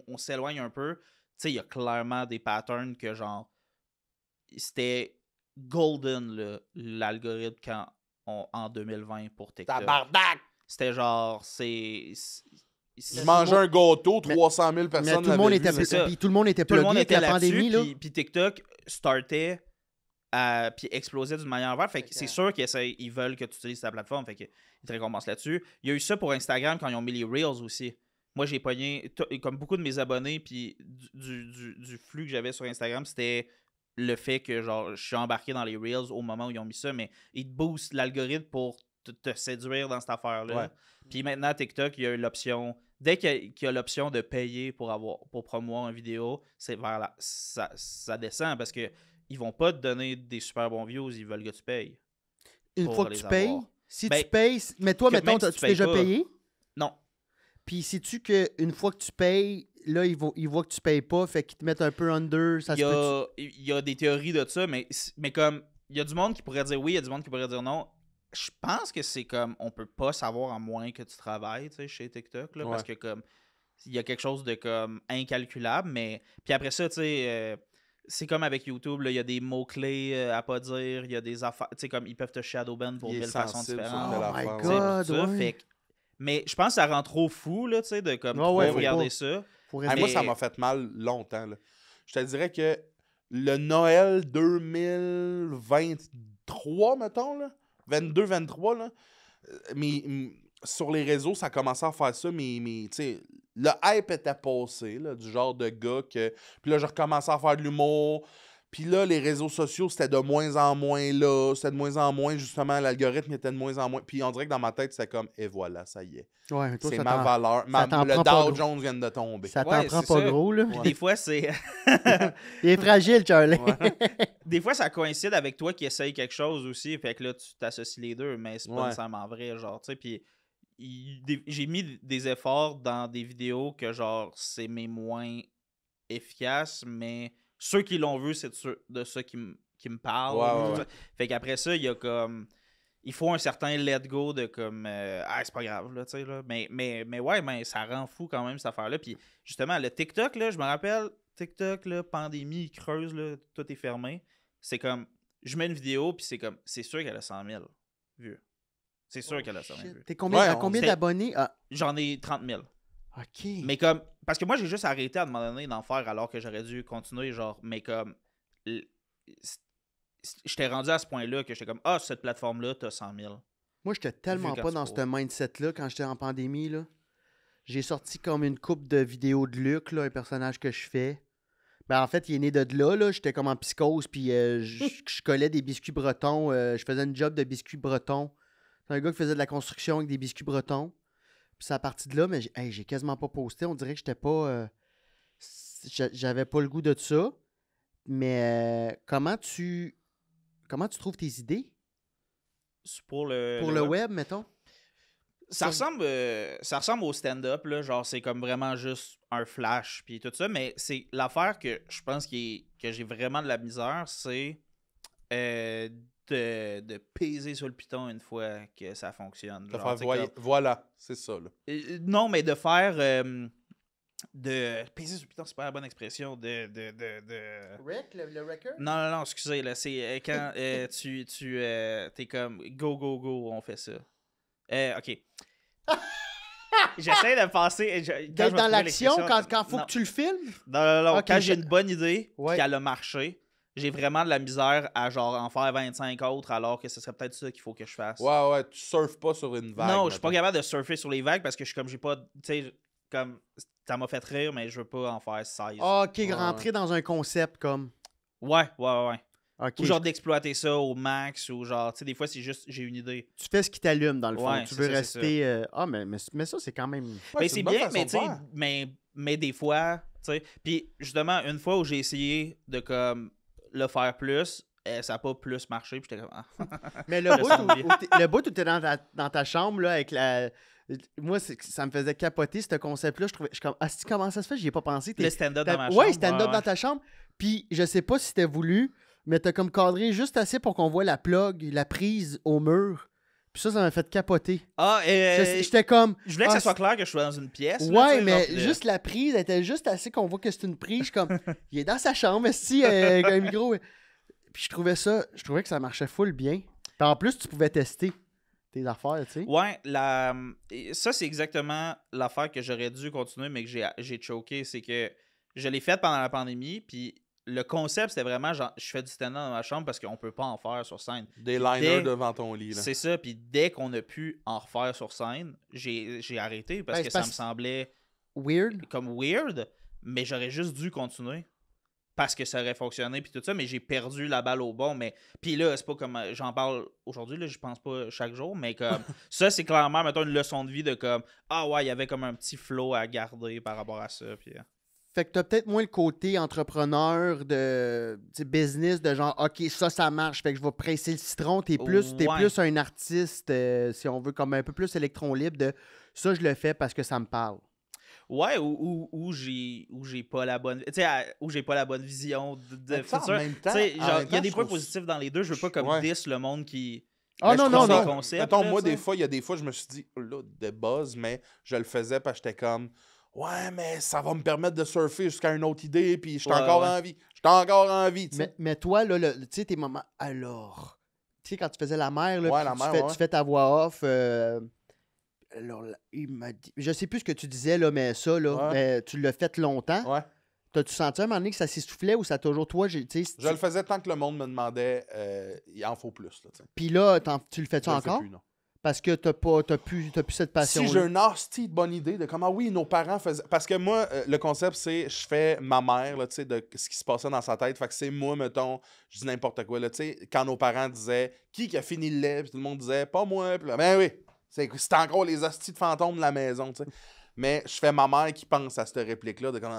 on s'éloigne un peu, tu sais, il y a clairement des patterns que, genre, c'était golden, là, l'algorithme en 2020 pour TikTok. Tabarnak! C'était genre, Je mangeais un gâteau, 300 000 Mais personnes tout le monde l'avaient était vu, c'est ça. puis tout le monde était Tout le plugué monde avec était la là-dessus, pandémie. Là. puis TikTok startait puis explosait d'une manière verte. Fait que c'est sûr qu'ils veulent que tu utilises ta plateforme. Fait qu'ils te récompensent là-dessus. Il y a eu ça pour Instagram quand ils ont mis les Reels aussi. Moi, j'ai pogné, comme beaucoup de mes abonnés, puis du flux que j'avais sur Instagram, c'était le fait que genre je suis embarqué dans les Reels au moment où ils ont mis ça, mais ils te boostent l'algorithme pour te séduire dans cette affaire-là. Ouais. Puis maintenant, TikTok, il y a eu l'option. Dès qu'il y a l'option de payer pour promouvoir une vidéo, c'est vers ça descend parce que ils vont pas te donner des super bons views, ils veulent que tu payes. Une pour fois que les tu payes, avoir. si Ben, tu payes, mais toi, que mettons, même si as-tu tu payes déjà pas. payé? Non. Puis sais-tu qu'une fois que tu payes, là, ils voient que tu payes pas, fait qu'ils te mettent un peu under, ça Il se peut. y a des théories de ça, mais comme il y a du monde qui pourrait dire oui, il y a du monde qui pourrait dire non. Je pense que c'est comme on peut pas savoir à moins que tu travailles, tu sais, chez TikTok, là, parce que comme il y a quelque chose de comme incalculable, mais puis après ça, tu sais, c'est comme avec YouTube, il y a des mots-clés à pas dire, il y a des affaires, tu sais, comme ils peuvent te shadowban pour Il est 1000 façons sensible sur différentes. telle Oh my affaire, Tu sais, God, tout ça, ouais. fait que- mais je pense que ça rend trop fou, là, tu sais, de comme Ouais, trop ouais, faut regarder pas. ça. Faut Hey, rester- moi, ça m'a fait mal longtemps. Là. Je te dirais que le Noël 2023, mettons, là, 22-23, là, sur les réseaux, ça commençait à faire ça, mais tu sais, le hype était passé, là, du genre de gars que... Puis là, je recommençais à faire de l'humour. Puis là, les réseaux sociaux, c'était de moins en moins là. C'était de moins en moins, justement, l'algorithme était de moins en moins. Puis on dirait que dans ma tête, c'était comme, et voilà, ça y est. Ouais, mais toi, C'est ça ma t'en- valeur. ça t'en Le prend pas Dow gros. Jones vient de tomber. Ça t'en Ouais, prend c'est pas ça. gros, là. Puis des fois, c'est. Il est fragile, Charlie. Des fois, ça coïncide avec toi qui essaye quelque chose aussi. Fait que là, tu t'associes les deux, mais c'est pas Ouais. nécessairement vrai, genre, tu sais. Puis j'ai mis des efforts dans des vidéos que, genre, c'est mes moins efficaces, mais ceux qui l'ont vu, c'est de ceux qui me parlent. Ouais, tout ouais. ça. Fait qu'après ça, il y a comme. Il faut un certain let go de comme. C'est pas grave, là, tu sais, là. Mais ouais, mais ça rend fou quand même, cette affaire-là. Puis justement, le TikTok, là, je me rappelle, TikTok, là, pandémie, creuse, là, tout est fermé. C'est comme. Je mets une vidéo, puis c'est comme. C'est sûr qu'elle a 100 000 vues. C'est sûr qu'elle a 100 000 vues. T'es combien, Ouais, à combien c'était- d'abonnés? Ah, J'en ai 30 000. OK. Mais comme. Parce que moi, j'ai juste arrêté à un moment donné d'en faire alors que j'aurais dû continuer, genre. Mais comme. J'étais rendu à ce point-là que j'étais comme, ah, cette plateforme-là, t'as 100 000. Moi, j'étais tellement quand pas tu dans cours. ce mindset-là quand j'étais en pandémie, là. J'ai sorti comme une coupe de vidéos de Luc, là, un personnage que je fais. Ben, en fait, il est né de là, là. J'étais comme en psychose, puis je collais des biscuits bretons. Je faisais une job de biscuits bretons. C'est un gars qui faisait de la construction avec des biscuits bretons. Puis c'est à partir de là, mais j'ai quasiment pas posté. On dirait que j'étais pas... j'avais pas le goût de ça. Mais comment tu trouves tes idées? Pour le, Pour le web, mettons? Ça ressemble au stand-up, là. Genre, c'est comme vraiment juste un flash, puis tout ça. Mais c'est l'affaire que je pense que j'ai vraiment de la misère, c'est de peser sur le piton une fois que ça fonctionne. De Genre, faire, tu sais, comme- voilà, c'est ça. Là. non, mais de faire... de peser sur le piton, c'est pas la bonne expression. Rec, le record? Non, excusez, là, c'est quand t'es comme go, go, go, on fait ça. OK. J'essaie de passer. D'être dans l'action quand faut Non. que tu le filmes? Non. Ok, Quand j'ai une bonne idée, Ouais. qu'elle a marché, j'ai vraiment de la misère à genre en faire 25 autres alors que ce serait peut-être ça qu'il faut que je fasse. Ouais, tu surfes pas sur une vague. Non, je suis pas mettons. capable de surfer sur les vagues parce que je suis comme j'ai pas. Tu sais, comme ça m'a fait rire, mais je veux pas en faire 16. OK, Ouais. rentrer dans un concept comme... Ouais. OK, Ou genre d'exploiter ça au max, ou genre, tu sais, des fois, c'est juste, j'ai une idée. tu fais ce qui t'allume, dans le fond. Ouais, Tu c'est veux ça, c'est rester... mais ça, c'est quand même... Ouais, Mais c'est c'est une bonne bien, façon mais de tu sais, faire. mais des fois, tu sais. Puis justement, une fois où j'ai essayé de comme le faire plus, ça n'a pas plus marché, puis j'étais comme. Ah. Mais le Ça bout semble le bout où t'es dans ta chambre, là, avec la... Moi, ça me faisait capoter, ce concept-là. Je suis comme, si comment ça se fait? J'y ai pas pensé. Le stand-up dans ma chambre. Ouais, stand-up ouais. dans ta chambre. Puis, je sais pas si c'était voulu, mais t'as comme cadré juste assez pour qu'on voit la plug, la prise au mur. Puis ça m'a fait capoter. Ah, J'étais comme... je voulais que ah, ça soit clair que je sois dans une pièce. là, Ouais, tu sais, mais genre, juste la prise, elle était juste assez qu'on voit que c'est une prise. Je suis comme, il est dans sa chambre, si avec un micro. Puis je trouvais que ça marchait full bien. Puis en plus, tu pouvais tester tes affaires, tu sais. Ouais, ça, c'est exactement l'affaire que j'aurais dû continuer, mais que j'ai choqué. C'est que je l'ai faite pendant la pandémie, puis le concept, c'était vraiment genre, je fais du stand-up dans ma chambre parce qu'on peut pas en faire sur scène. Des liners Dès- devant ton lit. Là. C'est ça, puis dès qu'on a pu en refaire sur scène, j'ai arrêté parce Ben, que c'est ça me semblait Weird. comme weird, mais j'aurais juste dû continuer. Parce que ça aurait fonctionné puis tout ça, mais j'ai perdu la balle au bon. Mais puis là, c'est pas comme j'en parle aujourd'hui, là, je pense pas chaque jour, mais comme ça, c'est clairement, mettons, une leçon de vie de comme ah ouais, il y avait comme un petit flow à garder par rapport à ça. Puis, Fait que t'as peut-être moins le côté entrepreneur de business, de genre, OK, ça marche, fait que je vais presser le citron. T'es plus Ouais. un artiste, si on veut, comme un peu plus électron libre de ça, je le fais parce que ça me parle. ouais, ou j'ai pas la bonne, tu sais, où j'ai pas la bonne vision de Mais ça, en futur. même temps- Tu sais, en genre, même il y a temps, des je points trouve- positifs dans les deux. Je veux pas comme Ouais. 10 le monde qui. Ah Ben, non, je non, trouve non. des concepts, Mettons, là, moi, tu sais. des fois, il y a des fois, je me suis dit, oh là, des buzz, mais je le faisais parce que j'étais comme, ouais, mais ça va me permettre de surfer jusqu'à une autre idée, puis j'étais Ouais, encore ouais. en vie. J'étais encore en vie, tu sais. Mais toi, là, tu sais, tes moments. Alors. Tu sais, quand tu faisais la mère, là, Ouais, puis la tu mère, fais, ouais. tu fais ta voix off. Alors, là, il m'a dit. Je sais plus ce que tu disais, là, mais ça, là, Ouais. mais tu l'as fait longtemps. Ouais. T'as-tu senti à un moment donné que ça s'essoufflait ou ça a toujours, toi, tu sais. Je le faisais tant que le monde me demandait, il en faut plus, là, tu sais. Puis là, tu le fais-tu Je le fais encore? plus, non. Parce que t'as plus cette passion. Si j'ai une hostie de bonne idée de comment, oui, nos parents faisaient. Parce que moi, le concept, c'est je fais ma mère, là, tu sais, de ce qui se passait dans sa tête. Fait que c'est moi, mettons, je dis n'importe quoi, là, tu sais, quand nos parents disaient qui a fini le lait, puis tout le monde disait pas moi, puis là, ben oui, c'était encore les hosties de fantômes de la maison, tu sais. Mais je fais ma mère qui pense à cette réplique-là de comme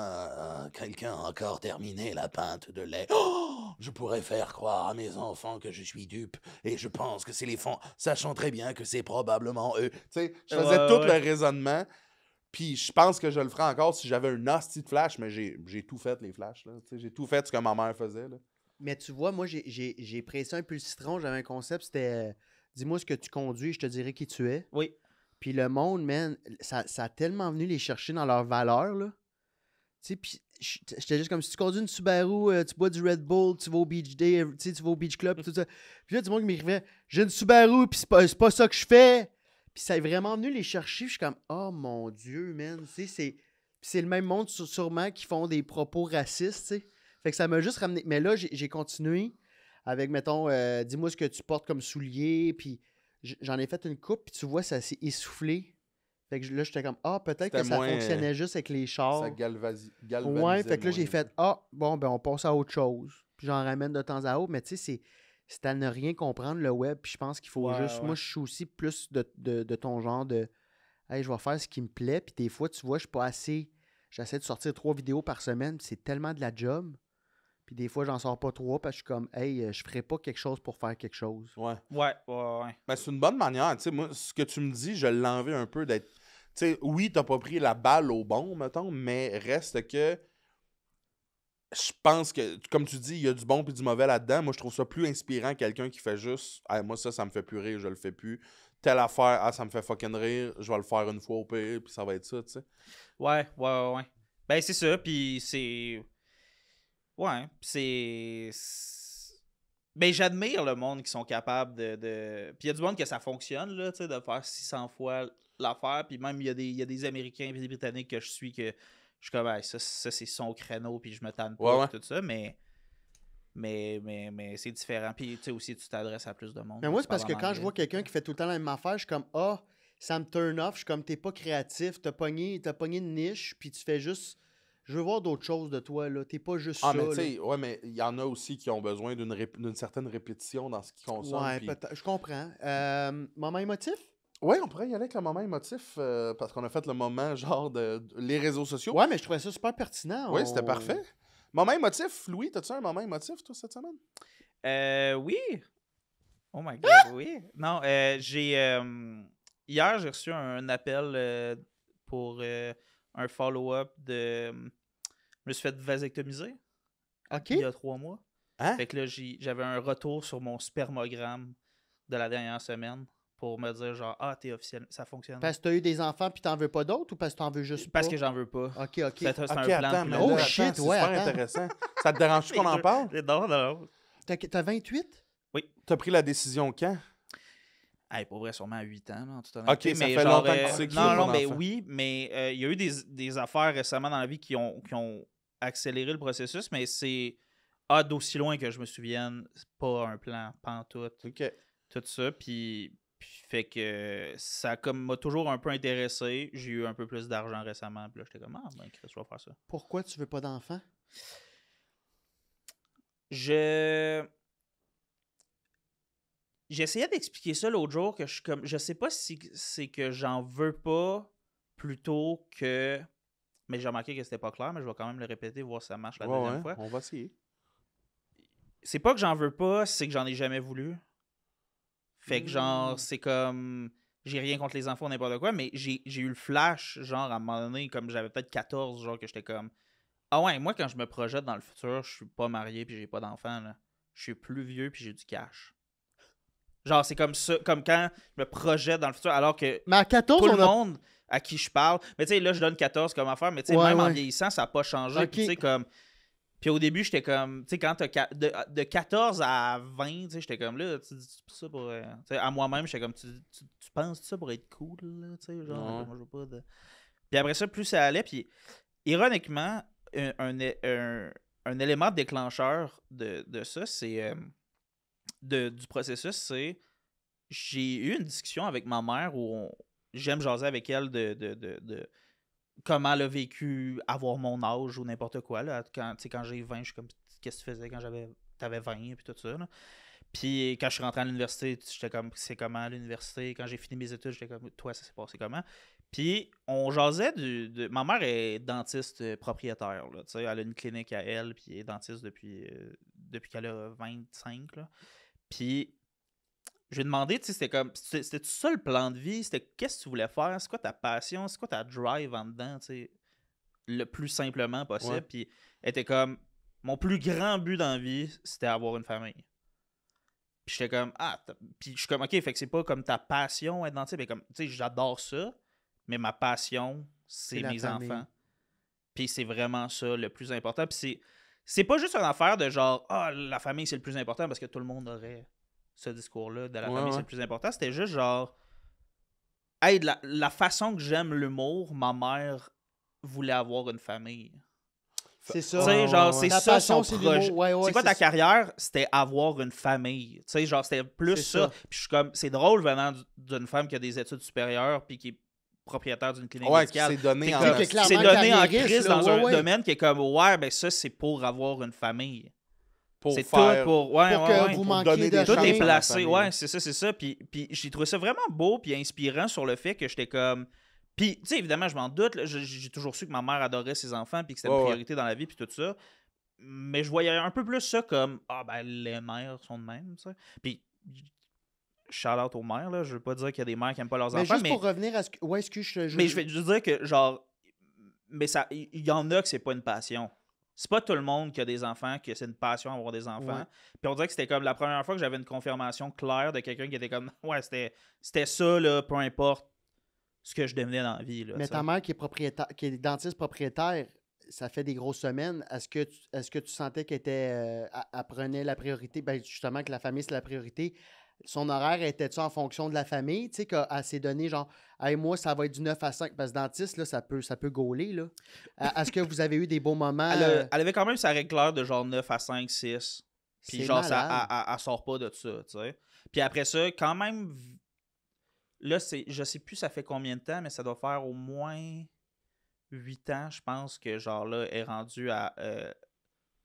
quelqu'un a encore terminé la pinte de lait. Oh, je pourrais faire croire à mes enfants que je suis dupe et je pense que c'est les fonds, sachant très bien que c'est probablement eux. Tu sais, je faisais Ouais, tout ouais. le raisonnement. Puis je pense que je le ferais encore si j'avais un hostie de flash, mais j'ai tout fait les flashs. Là. Tu sais, j'ai tout fait ce que ma mère faisait. Là. Mais tu vois, moi, j'ai pressé un peu le citron. J'avais un concept, c'était dis-moi ce que tu conduis, je te dirai qui tu es. Oui. Puis le monde, man, ça a tellement venu les chercher dans leurs valeurs, là. Tu sais, puis j'étais juste comme si tu conduis une Subaru, tu bois du Red Bull, tu vas au Beach Day, tu sais, tu vas au Beach Club, tout ça. Puis là, du monde qui m'écrivait, j'ai une Subaru, puis c'est pas ça que je fais. Puis ça est vraiment venu les chercher. Je suis comme, oh mon Dieu, man. Tu sais, c'est le même monde sûrement qui font des propos racistes, tu sais. Fait que ça m'a juste ramené. Mais là, j'ai continué avec, mettons, dis-moi ce que tu portes comme soulier, puis j'en ai fait une coupe, puis tu vois, ça s'est essoufflé. Fait que là, j'étais comme, peut-être que C'était ça moins, fonctionnait juste avec les chars. Ça galvanisait Ouais, fait que là, j'ai moins. fait, bon, ben, on passe à autre chose. Puis j'en ramène de temps à autre, mais tu sais, c'est à ne rien comprendre le web, puis je pense qu'il faut Ouais, juste. ouais. Moi, je suis aussi plus de ton genre de, hey, je vais faire ce qui me plaît, puis des fois, tu vois, je suis pas assez. J'essaie de sortir 3 vidéos par semaine, puis c'est tellement de la job. Puis des fois, j'en sors pas 3 parce que je suis comme, hey, je ferais pas quelque chose pour faire quelque chose. Ouais. Ouais. Ben, c'est une bonne manière. Tu sais, moi, ce que tu me dis, je l'envie un peu d'être. Tu sais, oui, t'as pas pris la balle au bon, mettons, mais reste que. Je pense que, comme tu dis, il y a du bon et du mauvais là-dedans. Moi, je trouve ça plus inspirant quelqu'un qui fait juste, hey, moi, ça me fait plus rire, je le fais plus. Telle affaire, ça me fait fucking rire, je vais le faire une fois au pire, puis ça va être ça, tu sais. Ouais. Ben, c'est ça, puis c'est. Ouais, c'est. Ben, j'admire le monde qui sont capables de. Puis il y a du monde que ça fonctionne, là, tu sais, de faire 600 fois l'affaire. Puis même, il y a des Américains et des Britanniques que je suis que je suis comme, hey, ça c'est son créneau, puis je me tanne pas, Ouais. tout ça, mais c'est différent. Puis, tu sais, aussi, tu t'adresses à plus de monde. Mais moi, Tu c'est parce que parles en quand je anglais. vois quelqu'un qui fait tout le temps la même affaire, je suis comme, ça me turn off. Je suis comme, t'es pas créatif, t'as pogné une niche, puis tu fais juste. Je veux voir d'autres choses de toi, là. T'es pas juste Ah, ça. mais tu là. sais, ouais, mais il y en a aussi qui ont besoin d'une certaine répétition dans ce qu'ils consomment. Ouais, puis- peut-être. Je comprends. Moment émotif? Ouais, on pourrait y aller avec le moment émotif, parce qu'on a fait le moment, genre, de les réseaux sociaux. Ouais, mais je trouvais ça super pertinent. Oui, c'était parfait. Moment émotif, Louis, t'as-tu un moment émotif, toi, cette semaine? Oui. Oh my god, oui. Non, hier, j'ai reçu un appel pour un follow-up de. Je me suis fait vasectomiser OK. il y a 3 mois. Hein? Fait que là, j'avais un retour sur mon spermogramme de la dernière semaine pour me dire genre, t'es officiel, ça fonctionne. Parce que t'as eu des enfants puis t'en veux pas d'autres ou parce que t'en veux juste Parce pas? que j'en veux pas. OK, OK. C'est un Ok, plan attends, de mais Oh, là, plan. shit, attends, c'est ouais, super attends. intéressant. Ça te dérange qu'on en parle? Non. T'as 28? T'as pris la décision quand? Hey, pour vrai, sûrement à 8 ans, là, en toute Ok, honnêteté, ça mais fait genre, longtemps que tu sais que tu non, veux non, mon mais enfant. oui, mais il y a eu des affaires récemment dans la vie qui ont accéléré le processus, mais c'est d'aussi loin que je me souvienne, c'est pas un plan pantoute. OK. Tout ça, puis fait que ça comme m'a toujours un peu intéressé. J'ai eu un peu plus d'argent récemment, puis là, j'étais comme, ben, Chris, je vais faire ça. Pourquoi tu veux pas d'enfant? J'essayais d'expliquer ça l'autre jour, que je sais pas si c'est que j'en veux pas plutôt que... Mais j'ai remarqué que c'était pas clair, mais je vais quand même le répéter, voir si ça marche la deuxième fois. On va essayer. C'est pas que j'en veux pas, c'est que j'en ai jamais voulu. Fait que genre, c'est comme... J'ai rien contre les enfants ou n'importe quoi, mais j'ai eu le flash, genre, à un moment donné, comme j'avais peut-être 14, genre, que j'étais comme... Ah ouais, moi, quand je me projette dans le futur, je suis pas marié puis j'ai pas d'enfant, là. Je suis plus vieux puis j'ai du cash. Genre, c'est comme ça, comme quand je me projette dans le futur, alors que Mais à 14, tout on le a... monde à qui je parle... Mais tu sais, là, je donne 14 comme affaire, mais tu sais, Ouais, même en ouais. vieillissant, ça a pas changé. Ok. Puis tu sais, comme... Puis au début, j'étais comme, tu sais, quand de 14 à 20, tu sais, j'étais comme là, tu dis ça pour. Tu sais, à moi-même, j'étais comme, tu penses ça pour être cool, là, tu sais, genre, Ouais. moi, je veux pas de. Puis après ça, plus ça allait, puis ironiquement, un élément déclencheur de ça, c'est. Du processus, c'est. J'ai eu une discussion avec ma mère où j'aime jaser avec elle de comment elle a vécu avoir mon âge ou n'importe quoi. Là. Quand j'ai 20, je suis comme, qu'est-ce que tu faisais quand t'avais 20 et tout ça. Là. Puis quand je suis rentré à l'université, j'étais comme, c'est comment à l'université? Quand j'ai fini mes études, j'étais comme, toi, ça s'est passé comment? Puis on jasait ma mère est dentiste propriétaire. Là, elle a une clinique à elle, puis elle est dentiste depuis qu'elle a 25. Là. Puis je lui ai demandé, tu sais, c'était ça le plan de vie? C'était qu'est-ce que tu voulais faire? C'est quoi ta passion? C'est quoi ta drive en dedans, tu sais? Le plus simplement possible. Ouais. Puis elle était comme, mon plus grand but dans la vie, c'était avoir une famille. Puis j'étais comme, puis je suis comme, ok, fait que c'est pas comme ta passion être dentiste, mais comme, tu sais, j'adore ça, mais ma passion, c'est la mes famille. enfants. Puis c'est vraiment ça le plus important. Puis c'est pas juste une affaire de genre, la famille, c'est le plus important parce que tout le monde aurait ce discours-là de la famille, c'est le plus important. C'était juste genre, hey, de la façon que j'aime l'humour, ma mère voulait avoir une famille. C'est ça. Tu sais, genre, c'est Ta ça passion, son c'est projet. l'humour. Ouais, C'est quoi ta ça. carrière? C'était avoir une famille. Tu sais, genre, c'était plus C'est ça. ça. Puis je suis comme, c'est drôle venant d'une femme qui a des études supérieures puis qui est propriétaire d'une clinique Ouais, médicale. c'est donné en... que clairement C'est donné en carriériste, crise là, dans ouais, un ouais. domaine qui est comme, ouais, ben ça, c'est pour avoir une famille. pour C'est faire... tout pour... Ouais, Pour ouais, que ouais. vous Pour manquiez donner de des Tout chances est à la placé, famille. ouais, c'est ça. Puis j'ai trouvé ça vraiment beau puis inspirant sur le fait que j'étais comme... Puis, tu sais, évidemment, je m'en doute, là, j'ai toujours su que ma mère adorait ses enfants puis que c'était une Ouais, priorité dans la vie puis tout ça. Mais je voyais un peu plus ça comme, les mères sont de même, tu sais. Puis, shout-out aux mères, là, je veux pas dire qu'il y a des mères qui aiment pas leurs Mais enfants, juste pour revenir à ce que... Ouais, excuse, mais je vais juste dire que, genre, mais ça, il y en a que c'est pas une passion. C'est pas tout le monde qui a des enfants, que c'est une passion avoir des enfants. Ouais. Puis on dirait que c'était comme la première fois que j'avais une confirmation claire de quelqu'un qui était comme, ouais, c'était ça, là, peu importe ce que je devenais dans la vie. Là, Mais tu sais. ta mère qui est dentiste propriétaire, ça fait des grosses semaines. Est-ce que tu sentais qu'elle était, elle prenait la priorité? Ben justement, que la famille, c'est la priorité. Son horaire était-tu en fonction de la famille? Tu sais, qu'elle s'est donné genre, hey, moi, ça va être du 9 à 5. Parce que dentiste, là, ça peut gauler, là. Est-ce que vous avez eu des beaux moments? Elle avait quand même sa règle claire de genre 9 à 5, 6. Puis C'est genre, malade. elle sort pas de ça, tu sais. Puis après ça, quand même, là, je sais plus ça fait combien de temps, mais ça doit faire au moins 8 ans, je pense, que genre là, est rendu à...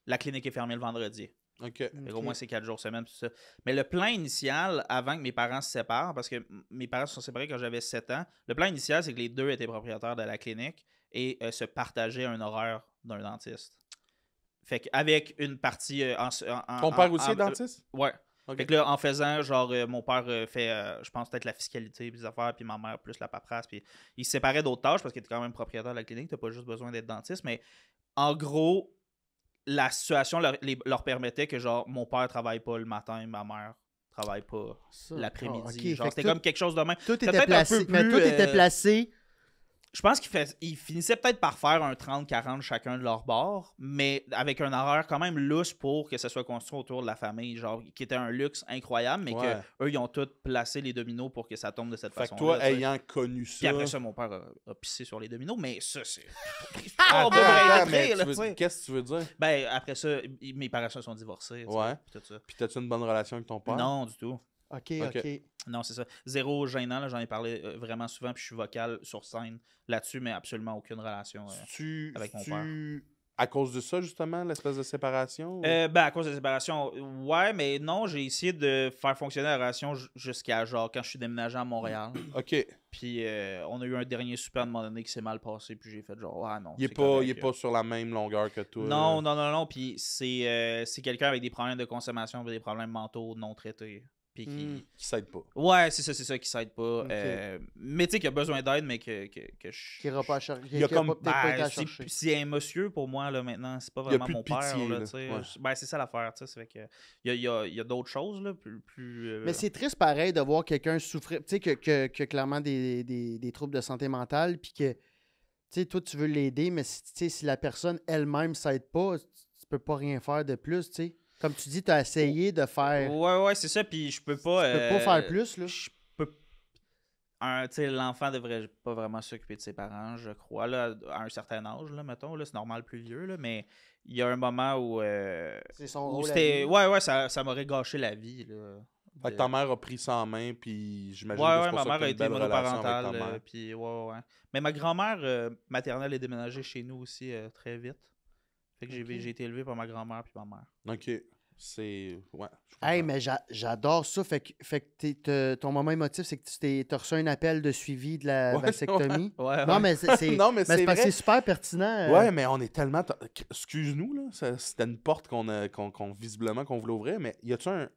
la clinique est fermée le vendredi. OK. Fait qu'au moins, c'est 4 jours semaine, tout ça. Mais le plan initial, avant que mes parents se séparent, parce que mes parents se sont séparés quand j'avais 7 ans, le plan initial, c'est que les deux étaient propriétaires de la clinique et se partageaient un horaire d'un dentiste. Fait qu'avec une partie... Ton père aussi est dentiste? Ouais. OK. Fait que là, en faisant, genre, mon père fait, je pense, peut-être la fiscalité, puis des affaires, puis ma mère plus la paperasse, puis ils se séparaient d'autres tâches parce qu'il était quand même propriétaire de la clinique, t'as pas juste besoin d'être dentiste, mais en gros, la situation leur permettait que, genre, mon père travaille pas le matin, ma mère travaille pas Ça. l'après-midi. Ah, ok. Genre, Fait c'était que comme quelque chose de même. Tout C'était était peut-être un placé. peu Mais plus, tout était placé Je pense qu'ils finissaient peut-être par faire un 30-40 chacun de leur bord, mais avec un horaire quand même lousse pour que ça soit construit autour de la famille, genre, qui était un luxe incroyable, mais Ouais. que eux ils ont tous placé les dominos pour que ça tombe de cette Fait que façon-là. toi, ayant connu ça... Puis après ça, mon père a pissé sur les dominos, mais ça, c'est... Attends, on va brailler attends, de mais rire, là, tu veux- tu sais. qu'est-ce que tu veux dire? Ben, après ça, mes parents se sont divorcés, tu sais, Ouais. puis tout ça. Puis t'as-tu une bonne relation avec ton père? Non, du tout. OK. Non, c'est ça. Zéro gênant, là, j'en ai parlé vraiment souvent, puis je suis vocal sur scène là-dessus, mais absolument aucune relation. Avec mon père. À cause de ça, justement, l'espèce de séparation? ou- Ben, à cause de la séparation, ouais, mais non, j'ai essayé de faire fonctionner la relation jusqu'à genre quand je suis déménagé à Montréal. OK. Puis on a eu un dernier super à un moment donné qui s'est mal passé, puis j'ai fait genre, ah non. Il est c'est pas, correct, il est pas sur la même longueur que toi. Non. Puis c'est quelqu'un avec des problèmes de consommation, des problèmes mentaux non traités. Puis qui. Qui s'aide pas. Ouais, c'est ça qui s'aide pas. Ok. Mais tu sais, qui a besoin d'aide, mais que je. Qui n'ira pas à chercher. Il y a qui a comme- pas- peut-être pas été à C'est chercher. c'est un monsieur pour moi, là, maintenant. C'est pas Il y a vraiment plus de mon père, pitié, là, là. tu sais. Ouais. Ben, c'est ça l'affaire, tu sais. Ça fait que. Il y a d'autres choses, là, plus Mais c'est triste pareil de voir quelqu'un souffrir, tu sais, que clairement des troubles de santé mentale, puis que, tu sais, toi, tu veux l'aider, mais si, tu sais, si la personne elle-même s'aide pas, tu peux pas rien faire de plus, tu sais. Comme tu dis, tu as essayé de faire... Ouais, c'est ça. Puis je peux pas. Tu peux pas faire plus, là. Je peux. Tu sais, l'enfant devrait pas vraiment s'occuper de ses parents, je crois, là, à un certain âge, là, mettons. Là, c'est normal plus vieux, là, mais il y a un moment où. C'est son Où rôle à c'était. lui. Ouais, ça m'aurait gâché la vie, là. Fait que ta mère a pris ça en main, puis j'imagine Ouais, que ouais, c'est pour ma ça mère que t'as a une été belle relation avec ta monoparentale. mère. Puis, ouais. Mais ma grand-mère maternelle est déménagée chez nous aussi très vite. Fait que Ok. j'ai été élevé par ma grand-mère puis ma mère. OK. C'est... Ouais. je Hey, comprends. mais j'adore ça. Fait que ton moment émotif, c'est que tu t'as reçu un appel de suivi de la Ouais, vasectomie. Ouais, Non, mais c'est Non, mais c'est parce que vrai. c'est super pertinent. Ouais, mais on est tellement... Excuse-nous, là. C'était une porte visiblement qu'on voulait ouvrir, mais y a-tu un...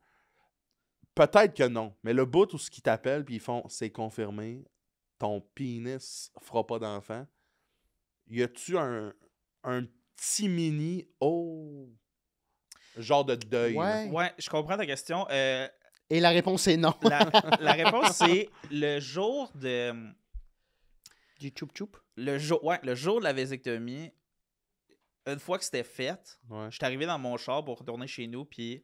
Peut-être que non, mais le bout où ce qu'ils t'appellent, puis ils font « c'est confirmé, ton pénis fera pas d'enfant », y a-tu un petit mini « oh » genre de deuil? là? Ouais. Ouais, je comprends ta question. Et la réponse est non. La réponse, c'est le jour de. Du choup-choup. Le jour de la vasectomie, une fois que c'était fait, Ouais. je suis arrivé dans mon char pour retourner chez nous, puis.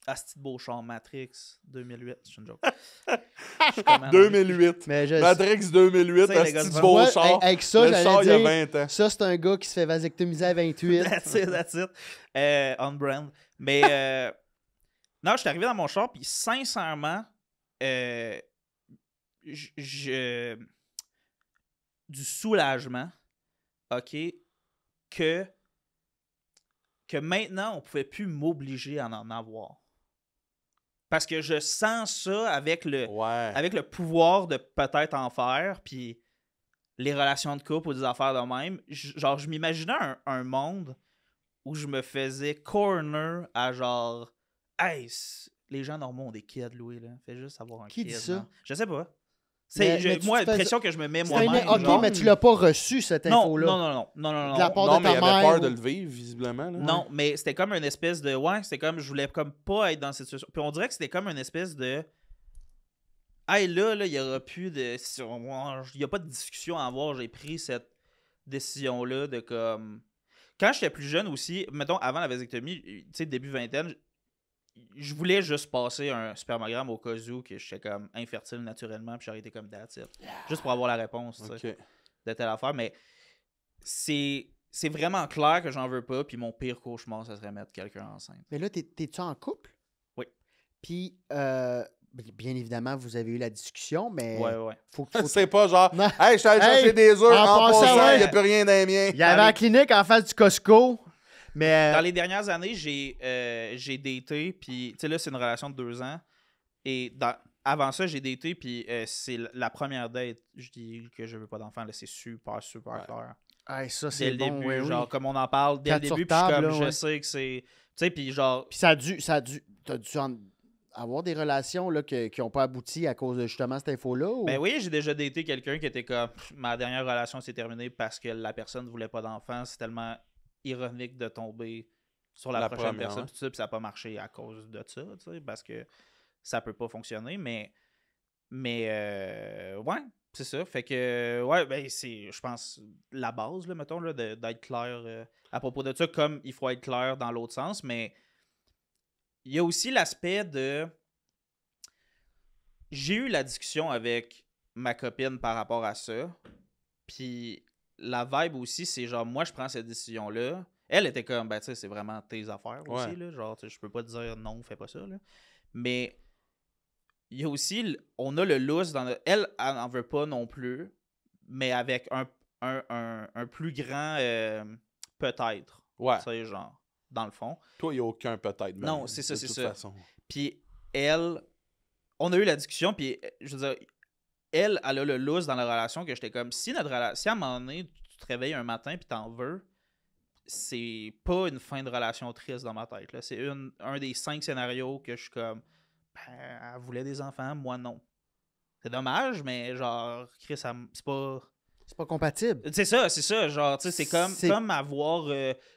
Asti de beau char Matrix 2008, c'est une joke. Je suis comme, 2008. Mais je... Matrix 2008, Tu sais, les un gars petit de beau Ouais, char. avec ça, Le char, il y a j'allais dire, 20 ans. ça, c'est un gars qui se fait vasectomiser à 28. That's it. On brand. Mais non, je suis arrivé dans mon char, puis sincèrement, du soulagement, OK, que maintenant, on pouvait plus m'obliger à en avoir. Parce que je sens ça avec le pouvoir de peut-être en faire, puis les relations de couple ou des affaires de même. Genre, je m'imaginais un monde où je me faisais corner à genre, hey, les gens normaux ont des kids, Louis, là. Fais juste avoir un Qui kid. dit ça? non? Je sais pas. Mais Moi, tu te fais- pression que je me mets C'est un- moi-même. Ok, genre. mais tu l'as pas reçu, cette Non, info-là. non. De la part Non, de mais il ta avait mère. peur de le vivre, visiblement. Là. Non, mais c'était comme une espèce de. Ouais, c'était comme. Je voulais comme pas être dans cette situation. Puis on dirait que c'était comme une espèce de. Hey, là, il y aura plus de. Il y a pas de discussion à avoir. J'ai pris cette décision-là de comme. Quand j'étais plus jeune aussi, mettons avant la vasectomie, tu sais, début vingtaine, je voulais juste passer un spermogramme au cas où que j'étais comme infertile naturellement, puis j'aurais été comme that's it. Juste pour avoir la réponse, tu sais, OK. de telle affaire. Mais c'est vraiment clair que j'en veux pas, puis mon pire cauchemar, ça serait mettre quelqu'un enceinte. Mais là, t'es-tu en couple? Oui. Puis, bien évidemment, vous avez eu la discussion, mais Ouais. faut C'est pas genre, Non. hey, je suis allé chercher Hey, des œufs en en passant, passant, il ouais. n'y a plus rien dans les miens. Il y avait la clinique en face du Costco, mais... Dans les dernières années, j'ai daté, puis tu sais, là, c'est une relation de 2 ans. Et avant ça, j'ai daté, puis c'est la première date. Je dis que je veux pas d'enfant, là, c'est super Ouais. clair. hey, ça, Dès c'est le bon, début, ouais, oui. genre, comme on en parle dès le Quatre sur début, puis je suis table, comme, là, ouais. je sais que c'est. Tu sais, puis genre. Puis t'as dû avoir des relations là, qui n'ont pas abouti à cause de justement cette info-là? Ou... Ben oui, j'ai déjà daté quelqu'un qui était comme, ma dernière relation s'est terminée parce que la personne ne voulait pas d'enfant. C'est tellement ironique de tomber sur la prochaine première, personne, ouais. puis ça n'a pas marché à cause de ça, tu sais, parce que ça peut pas fonctionner, mais ouais, C'est ça. Fait que, ouais, ben, c'est, je pense, la base, là, mettons, là, d'être clair à propos de ça, comme il faut être clair dans l'autre sens. Mais il y a aussi l'aspect de. J'ai eu la discussion avec ma copine par rapport à ça. Puis la vibe aussi, c'est genre, moi, je prends cette décision-là. Elle était comme, ben, tu sais, c'est vraiment tes affaires aussi, Ouais. là. Genre, tu sais, je peux pas te dire non, fais pas ça, là. Mais il y a aussi, on a le lousse dans le. Elle en veut pas non plus, mais avec un plus grand peut-être. Ouais. Tu sais, genre, dans le fond. Toi, il n'y a aucun peut-être. Non, même, c'est ça, de c'est toute ça. façon. Puis elle, on a eu la discussion, puis je veux dire, elle a le lousse dans la relation que j'étais comme, si notre relation, si à un moment donné, tu te réveilles un matin puis t'en veux, c'est pas une fin de relation triste dans ma tête. Là. C'est un des 5 scénarios que je suis comme, ben, elle voulait des enfants, moi non. C'est dommage, mais genre, Chris, c'est pas. C'est pas compatible. C'est ça. Genre, tu sais, c'est comme avoir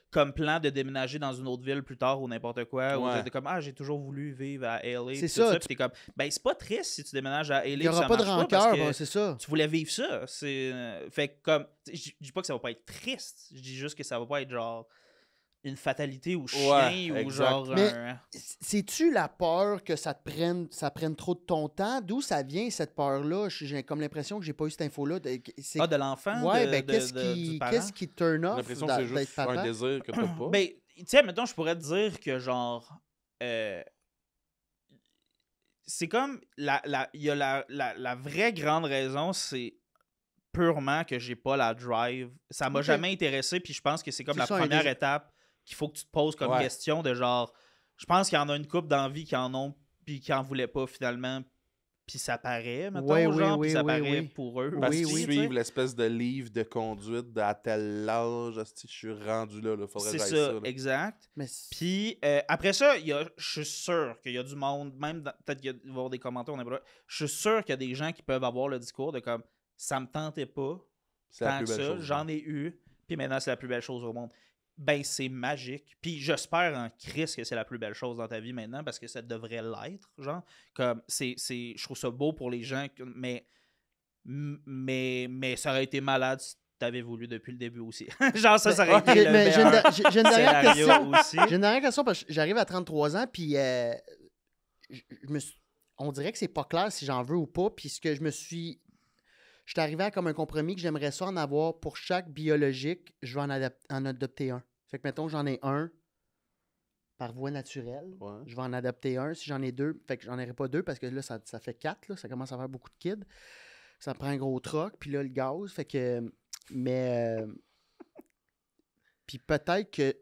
comme plan de déménager dans une autre ville plus tard ou n'importe quoi. Ou Ouais. t'es comme, j'ai toujours voulu vivre à LA. C'est puis ça, tout Puis t'es comme, ben, c'est pas triste si tu déménages à LA. Il n'y aura ça pas de marche rancœur, parce que ben, c'est ça. tu voulais vivre ça. Fait que comme, je dis pas que ça va pas être triste. Je dis juste que ça va pas être genre une fatalité ou chien ou exact. genre Mais- un. C'est-tu la peur que ça prenne trop de ton temps? D'où ça vient, cette peur-là? J'ai comme l'impression que j'ai pas eu cette info-là. De l'enfant? Ouais, de, ben, du parent? qu'est-ce qui turn J'ai off l'impression que c'est d'être juste papa? un désir que tu n'as pas. Ben, tu sais, mettons, je pourrais te dire que genre. C'est comme. Il y a la vraie grande raison, c'est purement que j'ai pas la drive. Ça m'a Ok. jamais intéressé, puis je pense que c'est comme C'est la ça, un première désir. étape qu'il faut que tu te poses comme Ouais. question de genre. Je pense qu'il y en a une couple d'envie qui en ont, puis qui en voulaient pas finalement. Puis ça paraît, mettons, Ouais, genre, oui, puis ça oui, paraît oui. pour eux. Parce Oui, qu'ils oui. suivent l'espèce de livre de conduite à tel âge. Asti, je suis rendu là. Faudrait C'est que ça, j'aille là. exact. Mais Puis après ça, je suis sûr qu'il y a du monde, même peut-être qu'il va y avoir des commentaires, je suis sûr qu'il y a des gens qui peuvent avoir le discours de comme ça me tentait pas C'est la tant plus que belle ça, chose. j'en ai eu, puis maintenant c'est la plus belle chose au monde. Ben c'est magique. Puis j'espère en Christ que c'est la plus belle chose dans ta vie maintenant parce que ça devrait l'être, genre. Comme je trouve ça beau pour les gens, mais ça aurait été malade si t'avais voulu depuis le début aussi. Genre ça aurait été le mais j'ai une meilleur j'ai une dernière scénario question. aussi. J'ai une dernière question parce que j'arrive à 33 ans, puis on dirait que c'est pas clair si j'en veux ou pas, puisque je suis arrivé à comme un compromis que j'aimerais ça en avoir pour chaque biologique, je vais en adopter un. Fait que mettons, j'en ai un par voie naturelle, Ouais. je vais en adopter un. Si j'en ai deux, fait que j'en aurai pas deux parce que là, ça fait 4, là, ça commence à faire beaucoup de kids. Ça prend un gros troc, puis là, le gaz, fait que... Mais... Puis peut-être que...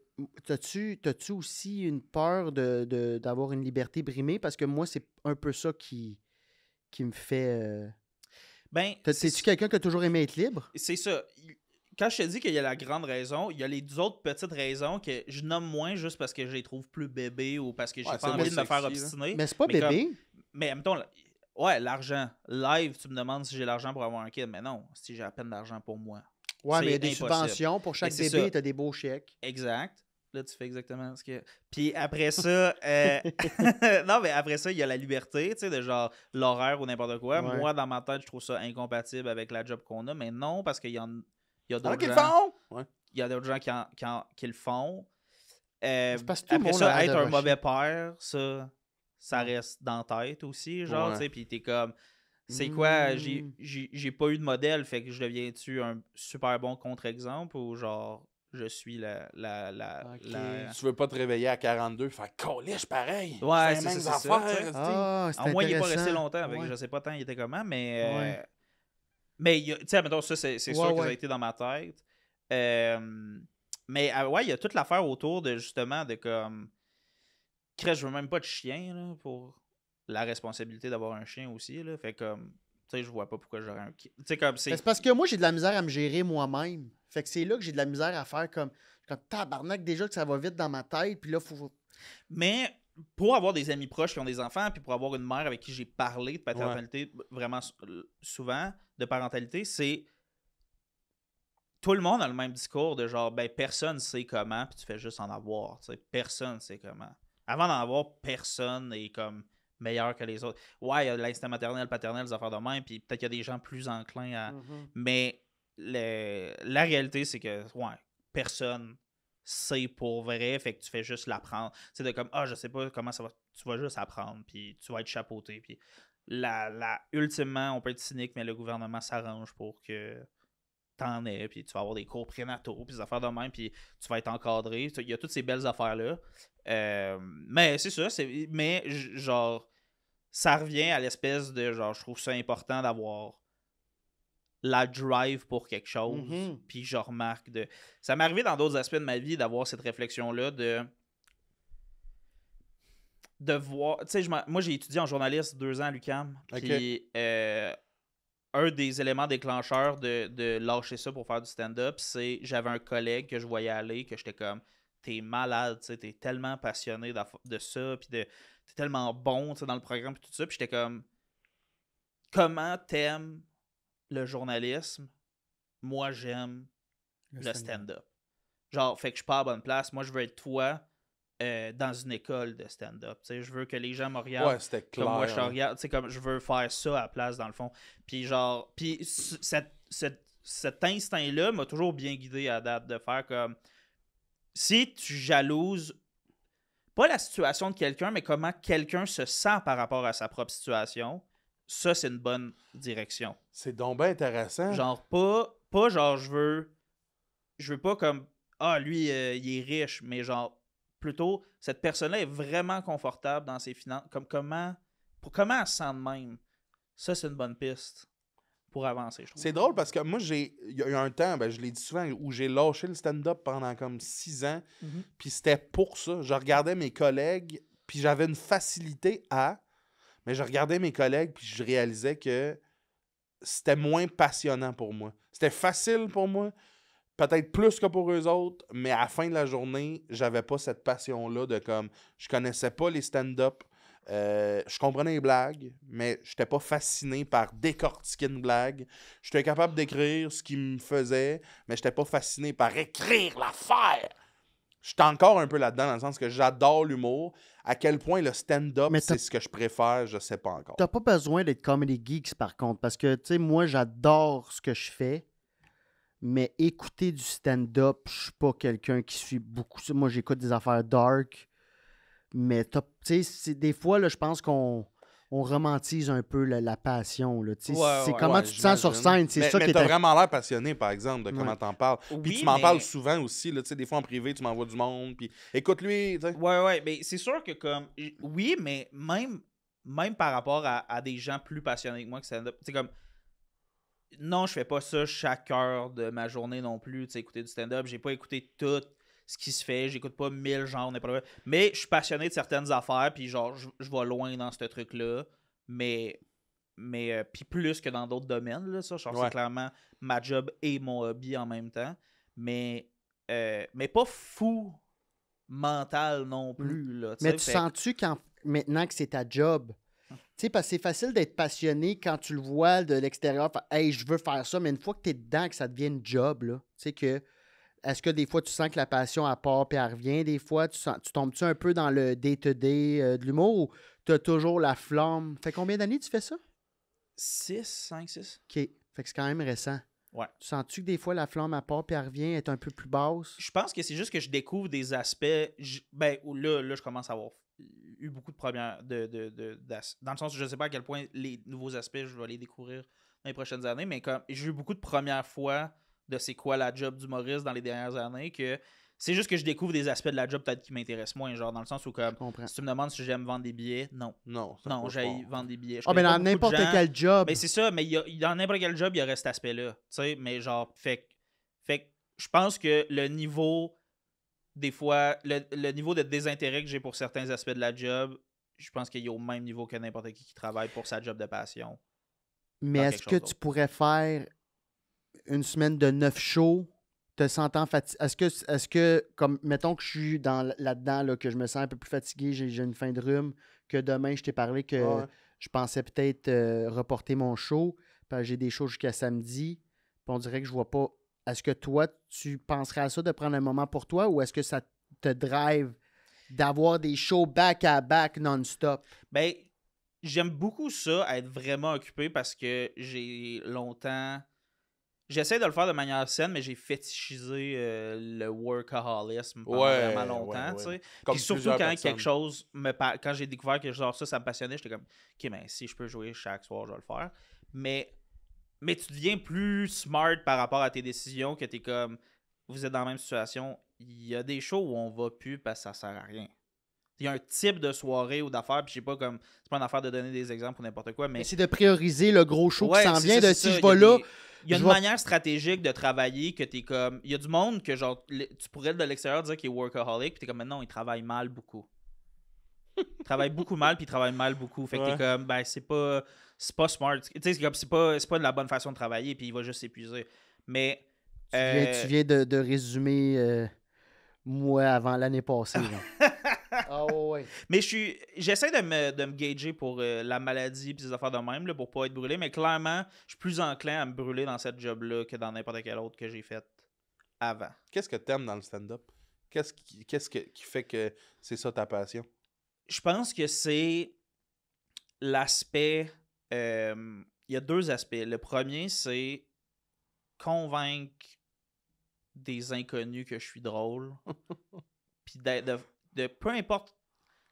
T'as-tu aussi une peur d'avoir une liberté brimée? Parce que moi, c'est un peu ça qui me fait... Ben, T'es-tu quelqu'un qui a toujours aimé être libre? c'est ça. Quand je te dis qu'il y a la grande raison, il y a les autres petites raisons que je nomme moins juste parce que je les trouve plus bébés ou parce que j'ai Ouais, pas c'est envie de moins me faire sexy, là. obstiner. Mais c'est pas Mais bébé. Mais mettons, ouais, l'argent. Live, tu me demandes si j'ai l'argent pour avoir un kid. Mais non, si j'ai à peine d'argent pour moi. Ouais, mais il y a c'est des impossible. subventions. Pour chaque Mais c'est bébé, ça. t'as des beaux chèques. Exact. Là, tu fais exactement ce que. Puis après ça, non, mais après ça, il y a la liberté, tu sais, de genre l'horaire ou n'importe quoi. Ouais. Moi, dans ma tête, je trouve ça incompatible avec la job qu'on a. Mais non, parce qu'il y a Alors d'autres qu'ils gens. font! Ouais. Il y a d'autres gens qui le font. C'est parce que tout le Après monde ça, a être de un rusher. mauvais père, ça reste dans la tête aussi, genre, Ouais. tu sais, puis t'es comme, c'est quoi, Mm. j'ai pas eu de modèle, fait que je deviens-tu un super bon contre-exemple ou genre, je suis la Tu veux pas te réveiller à 42 faire coliche pareil. Ouais, c'est c'est les mêmes ça, c'est ça, affaires. tu sais. esti. Ah, c'est En moins, il est pas intéressant. resté longtemps, avec, Ouais. je sais pas tant il était comment, mais Ouais. mais tu sais, mettons, ça, c'est sûr Ouais, que ça a ouais. été dans ma tête. Mais ouais, il y a toute l'affaire autour de justement de comme. Je veux même pas de chien là, pour la responsabilité d'avoir un chien aussi. Là. Fait comme. Tu sais, je vois pas pourquoi j'aurais un. Tu sais, comme Mais c'est. c'est parce que moi, j'ai de la misère à me gérer moi-même. Fait que c'est là que j'ai de la misère à faire comme tabarnak, déjà que ça va vite dans ma tête. Puis là, faut. Mais pour avoir des amis proches qui ont des enfants, puis pour avoir une mère avec qui j'ai parlé de paternalité vraiment souvent, de parentalité, c'est. Tout le monde a le même discours de genre, ben personne sait comment, puis tu fais juste en avoir. Tu sais, personne sait comment. Avant d'en avoir, personne est comme meilleur que les autres. Ouais, il y a l'instinct maternel, paternel, des affaires de même, puis peut-être qu'il y a des gens plus enclins à... Mais la réalité, c'est que, ouais, personne sait pour vrai, fait que tu fais juste l'apprendre. C'est de comme, je sais pas comment ça va, tu vas juste apprendre, puis tu vas être chapeauté, puis ultimement, on peut être cynique, mais le gouvernement s'arrange pour que t'en aies, puis tu vas avoir des cours prénataux, puis des affaires de même, puis tu vas être encadré. Il y a toutes ces belles affaires-là. Mais c'est ça, genre, ça revient à l'espèce de, genre, je trouve ça important d'avoir la drive pour quelque chose, puis je remarque de... Ça m'est arrivé dans d'autres aspects de ma vie d'avoir cette réflexion-là de voir... Tu sais, moi, j'ai étudié en journaliste 2 ans à l'UQAM, puis un des éléments déclencheurs de lâcher ça pour faire du stand-up, c'est j'avais un collègue que je voyais aller, que j'étais comme, t'es malade, t'es tellement passionné de ça, puis t'es tellement bon dans le programme, puis tout ça, puis j'étais comme, comment t'aimes le journalisme? Moi, j'aime le stand-up. Genre, fait que je suis pas à la bonne place. Moi, je veux être toi dans une école de stand-up. T'sais, je veux que les gens me regardent comme moi je te regarde. T'sais, comme je veux faire ça à la place, dans le fond. Puis genre, cet instinct-là m'a toujours bien guidé à date de faire comme... Si tu jalouses, pas la situation de quelqu'un, mais comment quelqu'un se sent par rapport à sa propre situation, ça, c'est une bonne direction. C'est donc bien intéressant. Genre, pas genre, je veux pas comme, lui, il est riche, mais genre, plutôt, cette personne-là est vraiment confortable dans ses finances. Comment elle se sent de même? Ça, c'est une bonne piste pour avancer, je trouve. C'est drôle parce que moi, il y a eu un temps, je l'ai dit souvent, où j'ai lâché le stand-up pendant comme 6 ans. Puis c'était pour ça. Je regardais mes collègues, puis j'avais une facilité mais je regardais mes collègues, puis je réalisais que c'était moins passionnant pour moi. C'était facile pour moi, peut-être plus que pour eux autres, mais à la fin de la journée, j'avais pas cette passion-là de comme... Je connaissais pas les stand-up. Je comprenais les blagues, mais j'étais pas fasciné par décortiquer une blague. J'étais capable d'écrire ce qui me faisait, mais j'étais pas fasciné par écrire l'affaire. J'étais encore un peu là-dedans, dans le sens que j'adore l'humour. À quel point le stand-up, c'est ce que je préfère, je sais pas encore. T'as pas besoin d'être comedy geeks, par contre, parce que, tu sais, moi, j'adore ce que je fais, mais écouter du stand-up, je suis pas quelqu'un qui suit beaucoup ça. Moi, j'écoute des affaires dark, mais, tu sais, des fois, là, je pense qu'on romantise un peu la passion, là. C'est comment tu te sens sur scène, c'est ça qui est... Mais t'as vraiment l'air passionné, par exemple, de comment t'en parles. Puis tu m'en parles souvent aussi, là, tu sais, des fois en privé, tu m'envoies du monde, puis écoute-lui, tu sais. Ouais, mais c'est sûr que comme... Oui, mais même par rapport à des gens plus passionnés que moi que stand-up, tu sais, comme... Non, je fais pas ça chaque heure de ma journée non plus, tu sais, écouter du stand-up. J'ai pas écouté tout ce qui se fait, j'écoute pas 1000 genres, mais je suis passionné de certaines affaires, puis genre, je vais loin dans ce truc-là, mais puis plus que dans d'autres domaines, là, ça, genre, c'est clairement ma job et mon hobby en même temps, mais pas fou mental non plus, là. Mais tu sens-tu maintenant que c'est ta job? Tu sais, parce que c'est facile d'être passionné quand tu le vois de l'extérieur, hey, je veux faire ça, mais une fois que tu es dedans, que ça devient une job, là, tu sais que... Est-ce que des fois, tu sens que la passion, elle part et elle revient? Des fois, tu tombes-tu un peu dans le day-to-day de l'humour ou tu as toujours la flamme? Fait combien d'années tu fais ça? 5, 6. OK. Fait que c'est quand même récent. Ouais. Tu sens-tu que des fois, la flamme, elle part et elle revient, elle est un peu plus basse? Je pense que c'est juste que je découvre des aspects... où là, je commence à avoir eu beaucoup de premières... dans le sens où je ne sais pas à quel point les nouveaux aspects, je vais les découvrir dans les prochaines années, mais comme j'ai eu beaucoup de premières fois de c'est quoi la job d'humoriste dans les dernières années, que c'est juste que je découvre des aspects de la job peut-être qui m'intéressent moins, genre dans le sens où comme si tu me demandes si j'aime vendre des billets, non, j'aille vendre des billets. Mais dans n'importe quel job. Mais c'est ça, mais dans n'importe quel job, il y aurait cet aspect-là, tu sais, mais genre, fait je pense que le niveau, des fois, le niveau de désintérêt que j'ai pour certains aspects de la job, je pense qu'il est au même niveau que n'importe qui travaille pour sa job de passion. Mais est-ce que tu pourrais faire une semaine de 9 shows, te sentant fatigué? Est-ce que, comme, mettons que je suis là-dedans, là, que je me sens un peu plus fatigué, j'ai une fin de rhume, que demain, je t'ai parlé que je pensais peut-être reporter mon show, parce que j'ai des shows jusqu'à samedi, puis on dirait que je vois pas. Est-ce que toi, tu penserais à ça, de prendre un moment pour toi, ou est-ce que ça te drive d'avoir des shows back-à-back non-stop? Ben, j'aime beaucoup ça, être vraiment occupé parce que j'ai longtemps. J'essaie de le faire de manière saine, mais j'ai fétichisé le workaholisme pendant vraiment longtemps, tu sais. Comme Puis surtout plusieurs quand personnes. quelque chose quand j'ai découvert que genre ça me passionnait, j'étais comme OK, mais si je peux jouer chaque soir, je vais le faire. Mais tu deviens plus smart par rapport à tes décisions, que t'es comme vous êtes dans la même situation. Il y a des shows où on va plus parce que ça sert à rien. Il y a un type de soirée ou d'affaires, puis je sais pas comme. C'est pas une affaire de donner des exemples ou n'importe quoi, mais. C'est de prioriser le gros show qui s'en c'est vient. ça, De c'est si ça. je vais là. Il y a je une vais- manière stratégique de travailler que t'es comme. Il y a du monde que genre. Tu pourrais de l'extérieur dire qu'il est workaholic, puis t'es comme, mais non, il travaille mal beaucoup. Il travaille beaucoup mal, puis il travaille mal beaucoup. Fait que Ouais. t'es comme, ben, c'est pas smart. Tu sais, c'est comme, c'est pas de la bonne façon de travailler, puis il va juste s'épuiser. Mais. Tu viens de résumer moi avant l'année passée. là. Ah ouais. Mais j'essaie de me gager pour la maladie et des affaires de même, là, pour pas être brûlé. Mais clairement, je suis plus enclin à me brûler dans cette job-là que dans n'importe quel autre que j'ai fait avant. Qu'est-ce que t'aimes dans le stand-up? Qu'est-ce qui fait que c'est ça ta passion? Je pense que c'est l'aspect... il y a deux aspects. Le premier, c'est convaincre des inconnus que je suis drôle. Puis de peu importe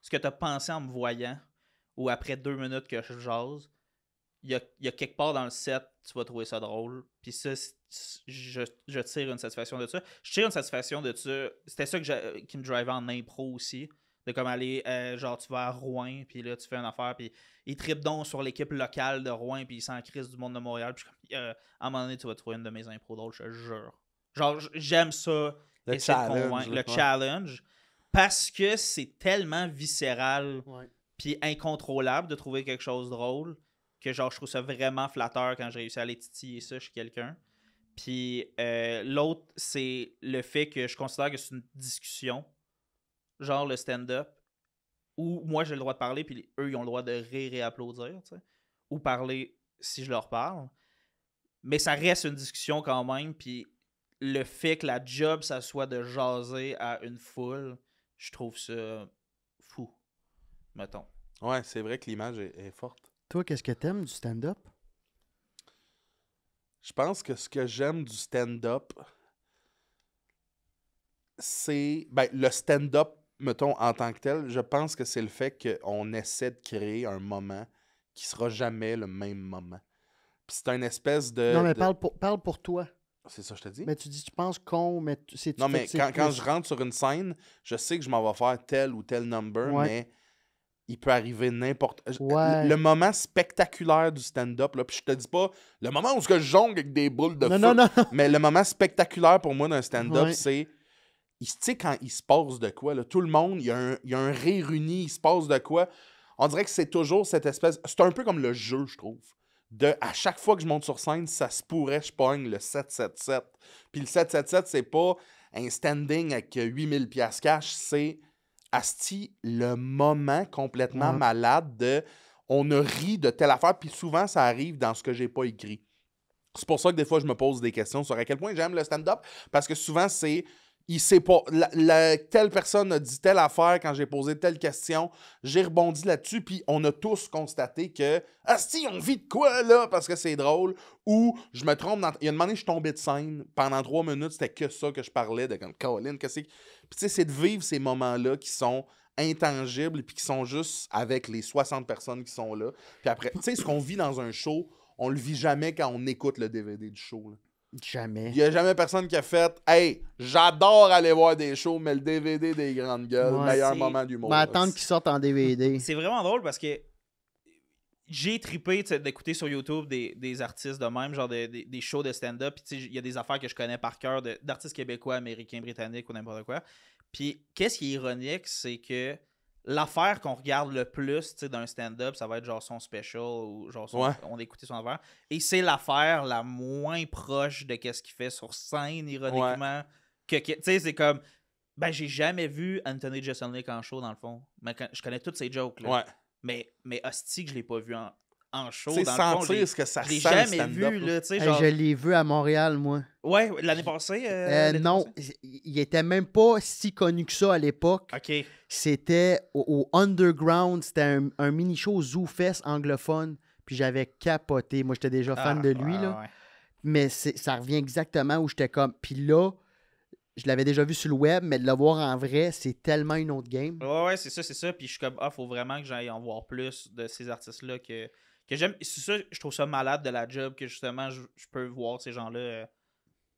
ce que tu as pensé en me voyant, ou après 2 minutes que je jase, il y a quelque part dans le set, tu vas trouver ça drôle. Puis ça, je tire une satisfaction de ça. Je tire une satisfaction de ça. C'était ça qui me drivait en impro aussi. De comme aller, genre, tu vas à Rouen, puis là, tu fais une affaire, puis ils trippent donc sur l'équipe locale de Rouen, puis ils s'en crissent du monde de Montréal. Puis je suis comme, à un moment donné, tu vas trouver une de mes impros drôles, je te jure. Genre, j'aime ça. Le essayer de challenge, convaincre, le ouais. challenge. Parce que c'est tellement viscéral Ouais. puis incontrôlable de trouver quelque chose de drôle que genre je trouve ça vraiment flatteur quand j'ai réussi à aller titiller ça chez quelqu'un. Puis l'autre, c'est le fait que je considère que c'est une discussion, genre le stand-up, où moi j'ai le droit de parler puis eux ils ont le droit de rire et applaudir, tu sais, ou parler si je leur parle. Mais ça reste une discussion quand même, puis le fait que la job ça soit de jaser à une foule, je trouve ça fou, mettons. Ouais, c'est vrai que l'image est forte. Toi, qu'est-ce que t'aimes du stand-up? Je pense que ce que j'aime du stand-up, c'est... Ben, le stand-up, mettons, en tant que tel, je pense que c'est le fait qu'on essaie de créer un moment qui sera jamais le même moment. Puis c'est une espèce de... non, mais de- parle pour toi. C'est ça que je te dis? Mais tu dis, tu penses con, mais c'est... Non, mais c'est quand plus- je rentre sur une scène, je sais que je m'en vais faire tel ou tel number, Ouais. mais il peut arriver n'importe... Ouais. Le moment spectaculaire du stand-up, là, puis je te dis pas le moment où je jongle avec des boules de Non, feu, non, non. mais le moment spectaculaire pour moi d'un stand-up, Ouais. c'est... Tu sais, quand il se passe de quoi, là, tout le monde, il y a un rire uni, il se passe de quoi. On dirait que c'est toujours cette espèce... C'est un peu comme le jeu, je trouve. À chaque fois que je monte sur scène, ça se pourrait, je pogne le 777. Puis le 777, c'est pas un standing avec 8000 piastres cash, c'est asti le moment complètement Ouais. malade de on a ri de telle affaire, puis souvent ça arrive dans ce que j'ai pas écrit. C'est pour ça que des fois je me pose des questions sur à quel point j'aime le stand-up, parce que souvent c'est il sait pas. Telle personne a dit telle affaire quand j'ai posé telle question. J'ai rebondi là-dessus, puis on a tous constaté que asti, on vit de quoi là parce que c'est drôle. Ou je me trompe. Il y a une année, je suis tombé de scène. Pendant 3 minutes, c'était que ça que je parlais. De comme Caroline, qu'est-ce que c'est. Puis tu sais, c'est de vivre ces moments-là qui sont intangibles puis qui sont juste avec les 60 personnes qui sont là. Puis après, tu sais, ce qu'on vit dans un show, on le vit jamais quand on écoute le DVD du show, là. Jamais. Il n'y a jamais personne qui a fait « Hey, j'adore aller voir des shows, mais le DVD des grandes gueules, Ouais, meilleur c'est- moment d'humour. » Mais attendre qu'ils sortent en DVD. C'est vraiment drôle parce que j'ai trippé d'écouter sur YouTube des artistes de même, genre des shows de stand-up. Puis il y a des affaires que je connais par cœur d'artistes québécois, américains, britanniques ou n'importe quoi. Puis qu'est-ce qui est ironique, c'est que l'affaire qu'on regarde le plus d'un stand-up, ça va être genre son special ou genre Ouais. on a écouté son affaire. Et c'est l'affaire la moins proche de qu'est-ce qu'il fait sur scène, ironiquement. Tu sais, c'est comme. Ben, j'ai jamais vu Anthony Jeselnik en show, dans le fond. Mais je connais toutes ses jokes, là. Ouais. Mais hostie que je l'ai pas vu en en show. Tu sais, Dans le fond, sentir ce que ça je l'ai sent, le jamais stand-up, vu, là. là, tu sais, Hey, genre... je l'ai vu à Montréal, moi. Ouais, l'année passée? l'été Non, passé? il était même pas si connu que ça à l'époque. OK. C'était au Underground, c'était un mini-show ZooFest anglophone, puis j'avais capoté. Moi, j'étais déjà fan de lui, là. Ouais. Mais ça revient exactement où j'étais comme... Puis là, je l'avais déjà vu sur le web, mais de le voir en vrai, c'est tellement une autre game. Ouais, c'est ça. Puis je suis comme, faut vraiment que j'aille en voir plus de ces artistes-là que j'aime. C'est ça, je trouve ça malade de la job que justement, je peux voir ces gens-là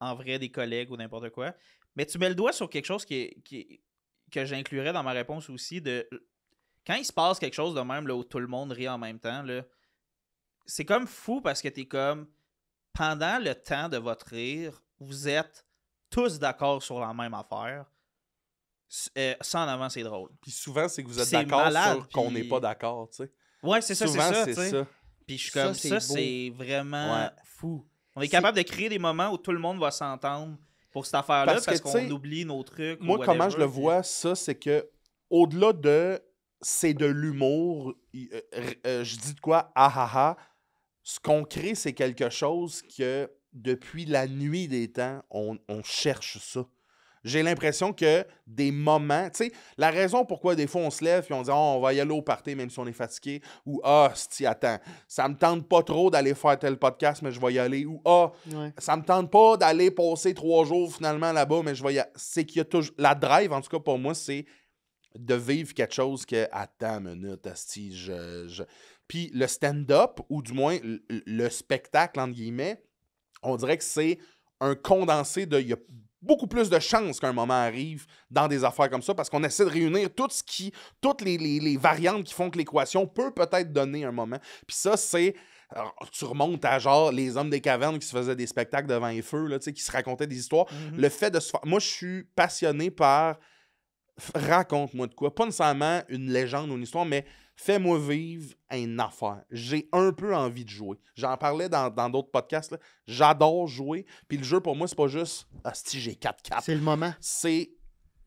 en vrai, des collègues ou n'importe quoi. Mais tu mets le doigt sur quelque chose que j'inclurais dans ma réponse aussi, de quand il se passe quelque chose de même là, où tout le monde rit en même temps, là, c'est comme fou parce que t'es comme, pendant le temps de votre rire, vous êtes tous d'accord sur la même affaire. Ça en avant, c'est drôle. Puis souvent, c'est que vous êtes C'est d'accord malade, sur qu'on puis- n'est pas d'accord, tu sais. Ouais, c'est ça, c'est Souvent, ça. c'est tu sais. ça. Puis je suis Ça, comme, c'est ça, beau. c'est vraiment Ouais. fou. On est C'est- capable de créer des moments où tout le monde va s'entendre pour cette affaire-là Parce parce, que, tu sais, qu'on oublie nos trucs. Moi, ou comment whatever, je le puis- vois, ça, c'est que au-delà de c'est de l'humour, je dis de quoi, ah ah ah, ce qu'on crée, c'est quelque chose que depuis la nuit des temps, on cherche ça. J'ai l'impression que des moments, tu sais, la raison pourquoi des fois on se lève et on dit on va y aller au party même si on est fatigué, ou attends, ça me tente pas trop d'aller faire tel podcast, mais je vais y aller, ou Ouais. ça me tente pas d'aller passer 3 jours finalement là-bas, mais je vais y aller. C'est qu'il y a toujours. La drive, en tout cas pour moi, c'est de vivre quelque chose que. Attends une minute, asti, Puis le stand-up, ou du moins le spectacle, entre guillemets, on dirait que c'est un condensé de. Il y a beaucoup plus de chances qu'un moment arrive dans des affaires comme ça parce qu'on essaie de réunir toutes les variantes qui font que l'équation peut peut-être donner un moment. Puis ça, c'est. Alors, tu remontes à genre les hommes des cavernes qui se faisaient des spectacles devant les feux, là, qui se racontaient des histoires. Mhm. Le fait de se faire. Moi, je suis passionné par. Raconte-moi de quoi. Pas nécessairement une légende ou une histoire, mais fais-moi vivre une affaire. J'ai un peu envie de jouer. J'en parlais dans d'autres podcasts. Là. J'adore jouer. Puis le jeu, pour moi, c'est pas juste si j'ai 4-4. C'est le moment. C'est.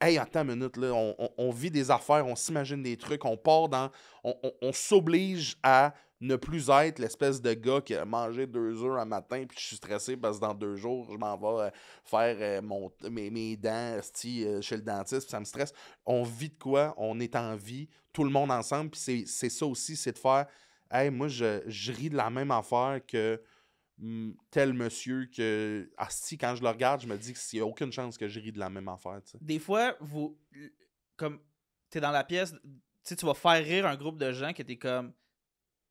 Hey, attends une minute, là. On vit des affaires, on s'imagine des trucs, on part dans. On s'oblige à ne plus être l'espèce de gars qui a mangé 2 œufs un matin puis je suis stressé parce que dans 2 jours, je m'en vais faire mes dents chez le dentiste puis ça me stresse. On vit de quoi? On est en vie, tout le monde ensemble. Puis c'est ça aussi, c'est de faire hey, moi, je ris de la même affaire que tel monsieur que quand je le regarde, je me dis qu'il n'y a aucune chance que je ris de la même affaire. T'sais. Des fois, comme t'es dans la pièce, tu vas faire rire un groupe de gens que t'es comme,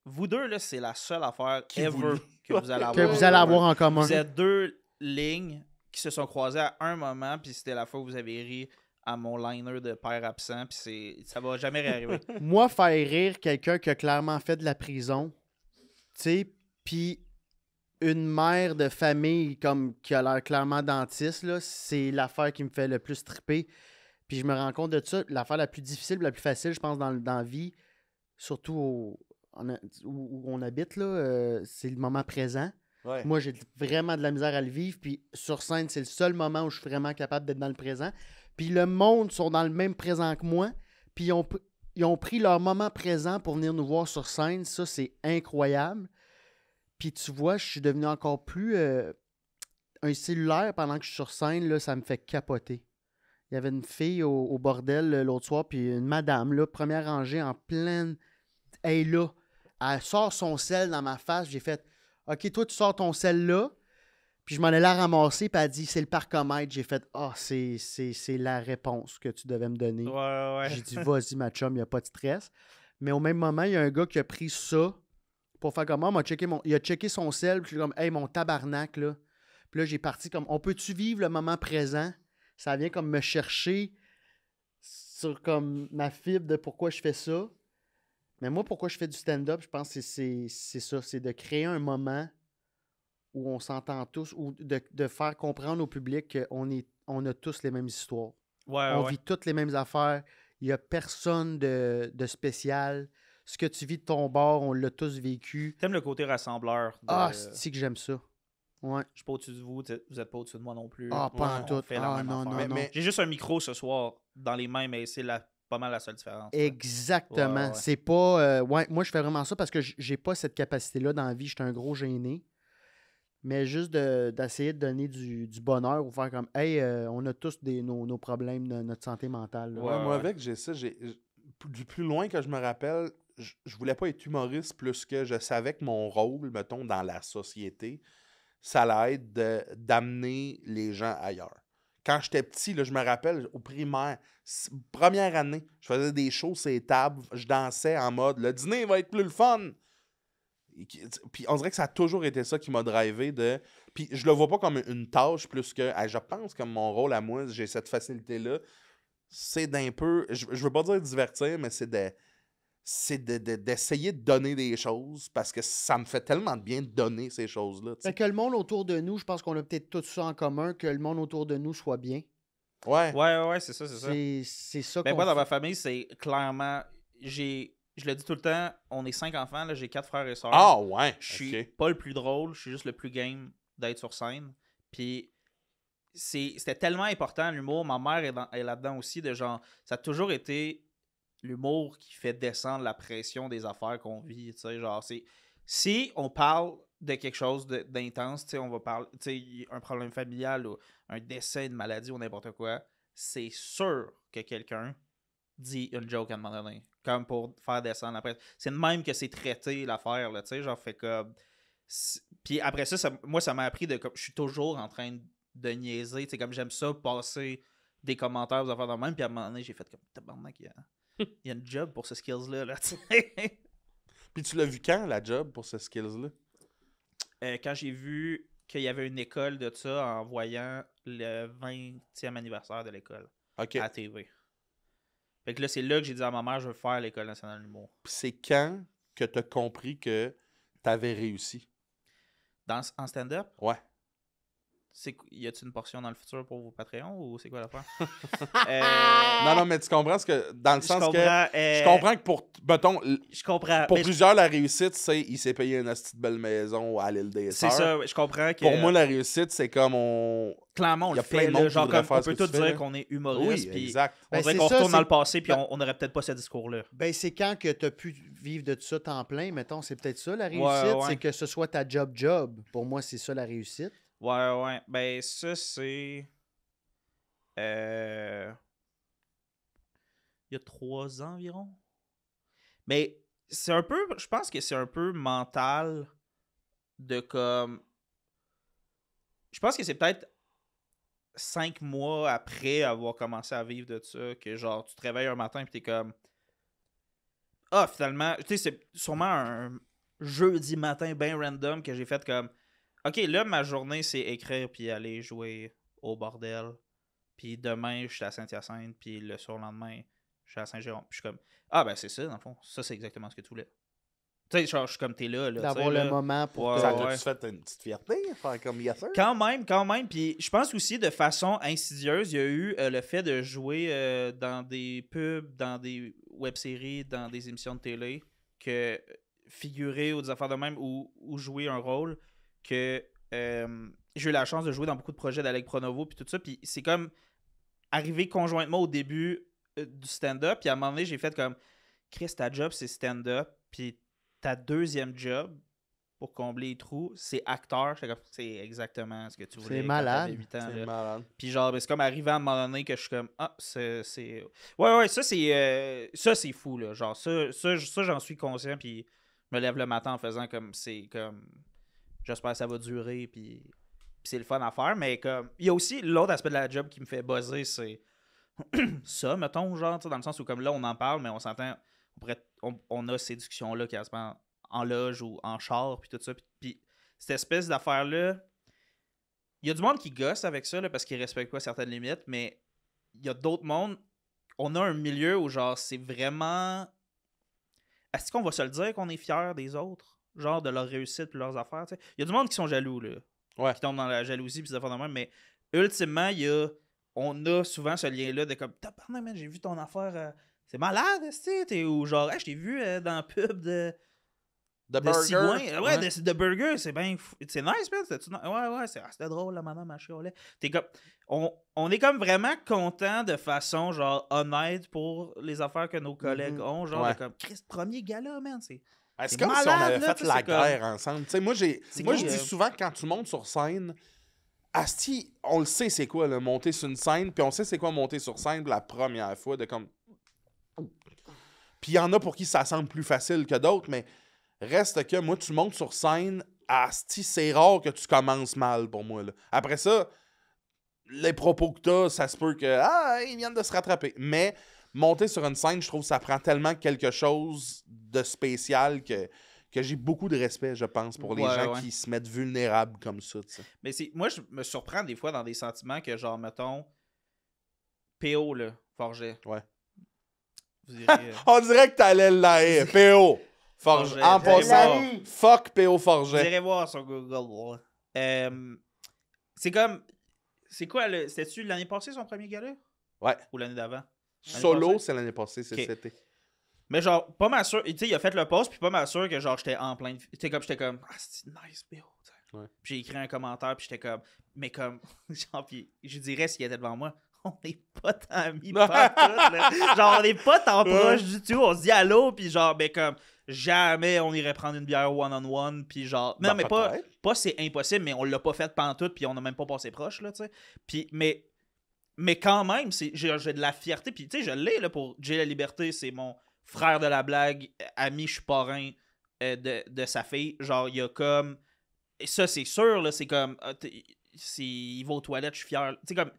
vous deux, là, c'est la seule affaire Qui vous ever lie. que vous allez avoir. Que vous allez avoir en commun. Vous êtes deux lignes qui se sont croisées à un moment, puis c'était la fois où vous avez ri à mon liner de père absent, puis ça va jamais réarriver. Moi, faire rire quelqu'un qui a clairement fait de la prison, tu sais, puis une mère de famille comme qui a l'air clairement dentiste, là, c'est l'affaire qui me fait le plus triper. Puis je me rends compte de ça. L'affaire la plus difficile, la plus facile, je pense, dans la vie, surtout où on habite, là, c'est le moment présent. Ouais. Moi, j'ai vraiment de la misère à le vivre. Puis sur scène, c'est le seul moment où je suis vraiment capable d'être dans le présent. Puis le monde sont dans le même présent que moi. Puis ils ont pris leur moment présent pour venir nous voir sur scène. Ça, c'est incroyable. Puis tu vois, je suis devenu encore plus un cellulaire pendant que je suis sur scène. Là, ça me fait capoter. Il y avait une fille au bordel l'autre soir, puis une madame, là, première rangée, en pleine... Hey, là, elle sort son sel dans ma face. J'ai fait, OK, toi, tu sors ton sel là. Puis je m'en allais la ramasser, puis elle dit, c'est le parcomètre. J'ai fait, c'est la réponse que tu devais me donner. Ouais. J'ai dit, vas-y, ma chum, il n'y a pas de stress. Mais au même moment, il y a un gars qui a pris ça pour faire comme, il a checké son sel, puis je suis comme, hey, mon tabarnak, là. Puis là, j'ai parti comme, on peut-tu vivre le moment présent? Ça vient comme me chercher sur comme ma fibre de pourquoi je fais ça. Mais moi, pourquoi je fais du stand-up, je pense que c'est ça. C'est de créer un moment où on s'entend tous, ou de faire comprendre au public qu'on a tous les mêmes histoires. On vit toutes les mêmes affaires. Il n'y a personne de spécial. Ce que tu vis de ton bord, on l'a tous vécu. T'aimes le côté rassembleur. C'est que j'aime ça. Ouais. Je suis pas au-dessus de vous, vous êtes pas au-dessus de moi non plus. Pas en on tout. fait la même non, affaire. non. Mais- J'ai juste un micro ce soir dans les mains, mais c'est la pas mal la seule différence. Ouais. Exactement. Ouais. C'est pas. Ouais, moi, je fais vraiment ça parce que j'ai pas cette capacité-là dans la vie. J'étais un gros gêné. Mais juste d'essayer de donner du bonheur ou faire comme hey, on a tous nos problèmes de notre santé mentale. là. Ouais, moi, ouais. avec, j'ai ça. Du plus loin que je me rappelle, je voulais pas être humoriste plus que je savais que mon rôle, mettons, dans la société, ça allait être d'amener les gens ailleurs. Quand j'étais petit, là, je me rappelle, au primaire, première année, je faisais des shows sur les tables, je dansais en mode « Le dîner va être plus le fun! » Puis on dirait que ça a toujours été ça qui m'a drivé de... Puis je le vois pas comme une tâche plus que... je pense que mon rôle à moi, j'ai cette facilité-là, c'est d'un peu... Je veux pas dire divertir, mais d'essayer de donner des choses parce que ça me fait tellement de bien de donner ces choses-là. tu sais. Fait que le monde autour de nous, je pense qu'on a peut-être tout ça en commun, que le monde autour de nous soit bien. Ouais. Ouais, c'est ça. C'est ça Ben qu'on moi, dans fait. ma famille, c'est clairement... Je le dis tout le temps, on est 5 enfants, là, j'ai 4 frères et sœurs. Ah ouais, Je suis ok. pas le plus drôle, je suis juste le plus game d'être sur scène. Puis c'était tellement important l'humour, ma mère est là-dedans aussi, de genre, ça a toujours été l'humour qui fait descendre la pression des affaires qu'on vit, tu sais, genre, si on parle de quelque chose d'intense, tu sais, on va parler, tu sais, un problème familial ou un décès, une maladie ou n'importe quoi, c'est sûr que quelqu'un dit une joke à un moment donné, comme pour faire descendre la presse. C'est de même que c'est traité l'affaire, là, tu sais, genre, fait comme... Puis après ça, moi, ça m'a appris de... Comme, je suis toujours en train de niaiser, tu sais, comme j'aime ça, passer des commentaires aux affaires de même, puis à un moment donné, j'ai fait comme, tabarnak, il y a une job pour ce skills-là, là, tu sais. Puis tu l'as vu quand, la job, pour ce skills-là? Quand j'ai vu qu'il y avait une école de ça en voyant le 20e anniversaire de l'école OK. à la TV. Fait que là, c'est là que j'ai dit à ma mère, je veux faire l'École nationale de l'humour. Puis c'est quand que t'as compris que t'avais réussi? En stand-up, Ouais. y a-t-il une portion dans le futur pour vos Patreons ou c'est quoi l'affaire? Non, mais tu comprends ce que... Dans le Je sens comprends, que... Je comprends que pour... Mettons, Je comprends. pour mais plusieurs, la réussite, c'est il s'est payé une petite belle maison à l'île des c'est Sœurs. ça, je comprends que... Pour moi, la réussite, c'est comme on... clairement, on il y a le plein fait. de Là, monde qui genre, voudrait comme, faire on ce peut que tout tu fais, dire là. qu'on est Oui, humoriste, puis exact. on Ben, dirait c'est qu'on ça, retourne dans c'est- le passé, puis Ben- on n'aurait peut-être pas ce discours-là. Ben, c'est quand que tu as pu vivre de ça temps plein, mettons, c'est peut-être ça la réussite, Ouais. c'est que ce soit ta job. Pour moi, c'est ça la réussite. Ouais. Ben, ça, c'est... Il y a 3 ans environ. Mais c'est un peu... Je pense que c'est un peu mental de comme... Je pense que c'est peut-être 5 mois après avoir commencé à vivre de ça que genre tu te réveilles un matin et t'es comme... Ah, finalement... Tu sais, c'est sûrement un jeudi matin bien random que j'ai fait comme... Ok, là, ma journée, c'est écrire puis aller jouer au bordel. Puis demain, je suis à Saint-Hyacinthe. Puis le surlendemain, je suis à Saint-Jérôme. Puis je suis comme, ah, ben c'est ça, dans le fond. Ça, c'est exactement ce que tu voulais. Tu sais, genre, je suis comme, t'es là. D'avoir tu sais, le là. moment pour Ouais, te- Ça ouais. t'a-tu fait une petite fierté, faire comme yes sir? Quand même. Puis je pense aussi, de façon insidieuse, il y a eu le fait de jouer dans des pubs, dans des web-séries, dans des émissions de télé, que figurer ou des affaires de même ou jouer un rôle, que j'ai eu la chance de jouer dans beaucoup de projets d'Alec Pronovo puis tout ça. Puis c'est comme arrivé conjointement au début du stand-up. Puis à un moment donné, j'ai fait comme, Chris, ta job, c'est stand-up. Puis ta deuxième job, pour combler les trous, c'est acteur. J'étais comme, c'est exactement ce que tu voulais. C'est quand malade. t'avais 8 ans, C'est là. malade. Puis genre, ben, c'est comme arrivé à un moment donné que je suis comme, ah, c'est... Ouais, ça c'est fou, là. Genre, ça j'en suis conscient, puis je me lève le matin en faisant comme, c'est comme, j'espère que ça va durer, puis c'est le fun à faire, mais comme, il y a aussi l'autre aspect de la job qui me fait buzzer, c'est ça, mettons, genre, tu sais, dans le sens où comme là, on en parle, mais on s'entend, on a ces discussions-là quasiment en loge ou en char, puis tout ça, puis cette espèce d'affaire-là, il y a du monde qui gosse avec ça, là, parce qu'ils respectent pas certaines limites, mais il y a d'autres mondes, on a un milieu où, genre, c'est vraiment... Est-ce qu'on va se le dire qu'on est fiers des autres? Genre, de leur réussite puis leurs affaires, tu sais? Il y a du monde qui sont jaloux, là. Ouais. Qui tombent dans la jalousie puis des affaires de même, mais ultimement, on a souvent ce lien-là de comme, tabarnak, man, j'ai vu ton affaire, c'est malade, tu sais, ou genre, hey, je t'ai vu dans la pub de The de Burger. cigouin. Ouais, de burger, c'est bien fou. C'est nice, man. Ouais, c'était drôle, la madame, elle chialait. T'es comme... On est comme vraiment content de façon, genre, honnête pour les affaires que nos collègues ont. Genre, Ouais. comme, Chris, premier gala, man, c'est... C'est C'est comme si on malade, avait là, fait tu sais, la c'est comme- guerre ensemble. Tu sais, moi, je dis que- souvent que quand tu montes sur scène, asti, on le sait c'est quoi, là, monter sur une scène, puis on sait c'est quoi monter sur scène la première fois, de comme... Puis il y en a pour qui ça semble plus facile que d'autres, mais reste que, moi, tu montes sur scène, asti, c'est rare que tu commences mal, pour moi, là. Après ça, les propos que t'as, ça se peut que, ils viennent de se rattraper. Mais monter sur une scène, je trouve que ça prend tellement quelque chose de spécial que j'ai beaucoup de respect, je pense, pour les gens qui se mettent vulnérables comme ça, tu sais. Mais moi, je me surprends des fois dans des sentiments que, genre, mettons, PO, là, Forget. Ouais. Vous direz... On dirait que t'allais le laïr. PO. Forget. En J'allais passant, voir. fuck PO Vous Forget. irez voir sur Google. C'est comme... C'est quoi, c'était-tu l'année passée son premier gala? Ouais. Ou l'année d'avant? Solo, passée? c'est l'année passée, c'est Ok. cet été. Mais genre, pas mal sûr... Tu sais, il a fait le post, puis pas mal sûr que genre, j'étais en plein... J'étais comme... Ah, c'est nice, PO. Ouais. Puis j'ai écrit un commentaire, puis j'étais comme... Mais comme... genre, puis je dirais s'il était devant moi... On n'est pas tant amis, pas tout, là. Genre, on n'est pas tant proches du tout. On se dit allô, puis genre, ben comme, jamais on irait prendre une bière one-on-one, puis genre... Non, Ben, mais peut-être. pas c'est impossible, mais on l'a pas fait pantoute, puis on n'a même pas passé proche, là, tu sais. Puis, mais quand même, j'ai de la fierté, puis tu sais, je l'ai, là, pour Jay La Liberté, c'est mon frère de la blague, ami, je suis parrain de sa fille. Genre, il y a comme... Et ça, c'est sûr, là, c'est comme... il va aux toilettes, je suis fier. Tu sais, comme,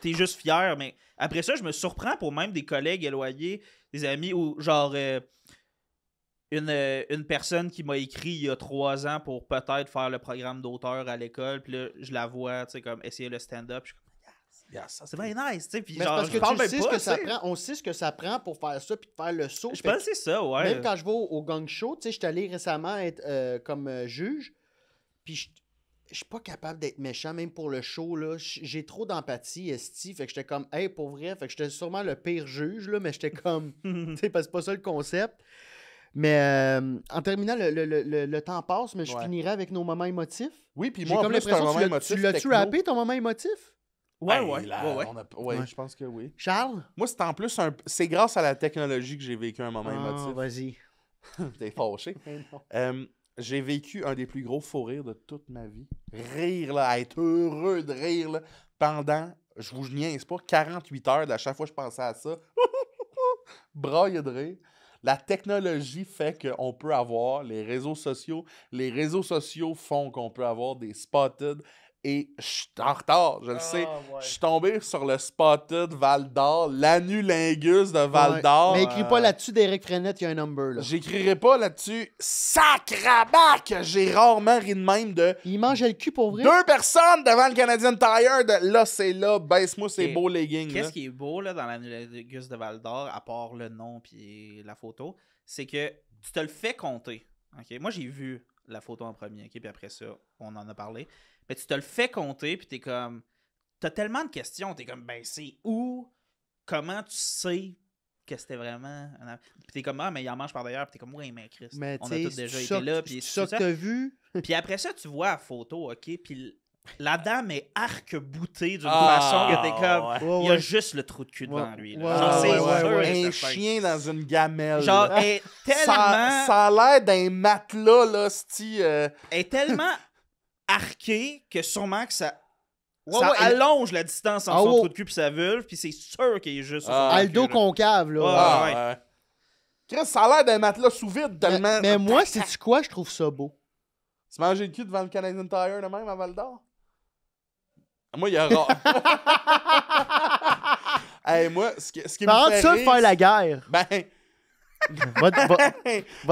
t'es juste fier, mais après ça, je me surprends pour même des collègues éloignés, des amis, ou genre une personne qui m'a écrit il y a 3 ans pour peut-être faire le programme d'auteur à l'école, puis là, je la vois, tu sais, comme essayer le stand-up, je suis comme, Yes, c'est bien nice, tu sais, puis Mais c'est genre, parce je que parle tu même sais pas, ce que tu ça sais. prend. On sait ce que ça prend pour faire ça puis de faire le saut. Je Fait pense que que c'est ça, ouais. même quand je vais au gang show, tu sais, je suis allé récemment être comme juge, puis je suis pas capable d'être méchant, même pour le show, là. J'ai trop d'empathie, esti. Fait que j'étais comme, hey, pour vrai. Fait que j'étais sûrement le pire juge, là, mais j'étais comme, tu sais, parce que c'est pas ça le concept. Mais en terminant, le temps passe, mais je Ouais. finirai avec nos moments émotifs. Oui, puis J'ai moi, en comme plus, c'est un l'impression moment que émotif. tu l'as-tu techno. rappé, ton moment émotif? Ouais, Ben, ouais, là, ouais. Ouais. je pense que oui. Charles? Moi, c'est en plus c'est grâce à la technologie que j'ai vécu un moment Ah, émotif. vas-y. T'es fâché. Mais non. J'ai vécu un des plus gros faux rires de toute ma vie. Rire, là, être heureux de rire, là, pendant, je vous niaise pas, 48 heures, à chaque fois que je pensais à ça, braille de rire. La technologie fait qu'on peut avoir les réseaux sociaux. Les réseaux sociaux font qu'on peut avoir des spotted. Et je suis en retard, je le sais. Je suis tombé sur le spotted Val d'Or, l'anulingus de Val d'Or. Mais écris pas là-dessus d'Éric Frenette, il y a un number, là. J'écrirai pas là-dessus. Sacrabac! J'ai rarement ri de même de Il mangeait le cul pour vrai? 2 personnes devant le Canadian Tire. Là, c'est là, baisse-moi ces Et beaux leggings. Qu'est-ce Là. qui est beau là, dans l'Annulingus de Val d'Or, à part le nom puis la photo, c'est que tu te le fais compter. Ok? Moi, j'ai vu la photo en premier, ok? Puis après ça, on en a parlé. Mais tu te le fais compter, puis t'es comme... T'as tellement de questions, t'es comme, ben c'est où? Comment tu sais que c'était vraiment... Puis t'es comme, ah, mais il en mange par derrière, puis t'es comme, ouais, mais Christ, Mais on tu a sais, tous déjà ça été là, que- puis ça c'est que t'as vu? Puis après ça, tu vois la photo, ok? Puis la dame est arc-boutée d'une Ah, façon que t'es comme... ouais. Il y a juste le trou de cul devant Ouais. lui. Ouais, Là. Genre, c'est ouais, sûr ouais. et Un certain. chien dans une gamelle. Genre, là. elle est tellement... Ça a l'air d'un matelas, là, c'ti, Elle est tellement arquée que sûrement que ça... Ouais, ça ouais, elle- allonge la distance entre Ah, son ouais. trou de cul et sa vulve, puis c'est sûr qu'il est juste sur Ah. son Aldo cul, là. concave, là. Ouais. Ah, ouais. ouais. Chris, ça a l'air d'un matelas sous vide tellement. Mais moi, c'est quoi? Je trouve ça beau. Tu manges le cul devant le Canadian Tire de même à Val d'Or? Moi, il y a rare. Hey, moi, ce qui me Parle fait de ça, de rire, faire la guerre. Ben, Va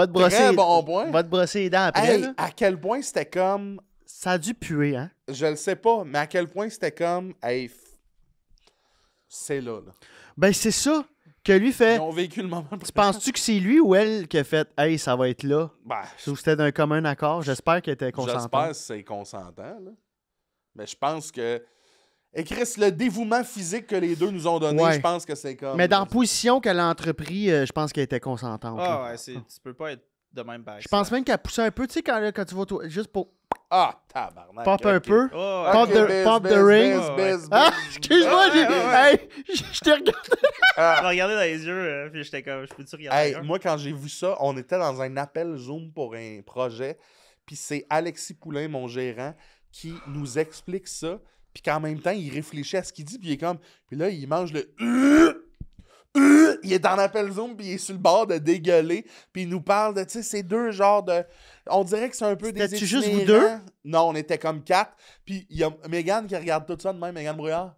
te brosser, très bon point. va te brosser les dents après, Hey, là. à quel point c'était comme... Ça a dû puer, hein? Je le sais pas, mais à quel point c'était comme... Hey, c'est là. Ben, c'est ça que lui fait. Ils ont vécu le moment. Tu penses-tu que c'est lui ou elle qui a fait « Hey, ça va être là Ben, » ou c'était d'un commun accord? J'espère qu'elle était consentante. j'espère que c'est consentant, là. Mais je pense que... Et Chris, le dévouement physique que les deux nous ont donné, Ouais. je pense que c'est comme... Mais dans la position qu'elle a entrepris, je pense qu'elle était consentante. Ah là. ouais, tu peux pas être de même par Je pense même qu'elle poussait un peu, tu sais, quand tu vas juste pour Ah, tabarnak. pop un ok. peu. Oh, Pop the- pop the ring. Ah, Excuse-moi, Ouais. je t'ai regardé. Je me regardais dans les yeux, puis j'étais comme, je peux-tu regarder Hey, ailleurs? moi, quand j'ai vu ça, on était dans un appel Zoom pour un projet. Puis c'est Alexis Poulain, mon gérant, qui nous explique ça. Puis qu'en même temps, il réfléchit à ce qu'il dit. Puis il est comme. Puis là, il mange le. Il est en appel Zoom, puis il est sur le bord de dégueuler. Puis il nous parle de, tu sais, ces deux genres de. On dirait que c'est un peu des. C'était-tu juste vous itinérants. Non, on était comme 4. Puis il y a Mégane qui regarde tout ça de même, Mégane Brouillard.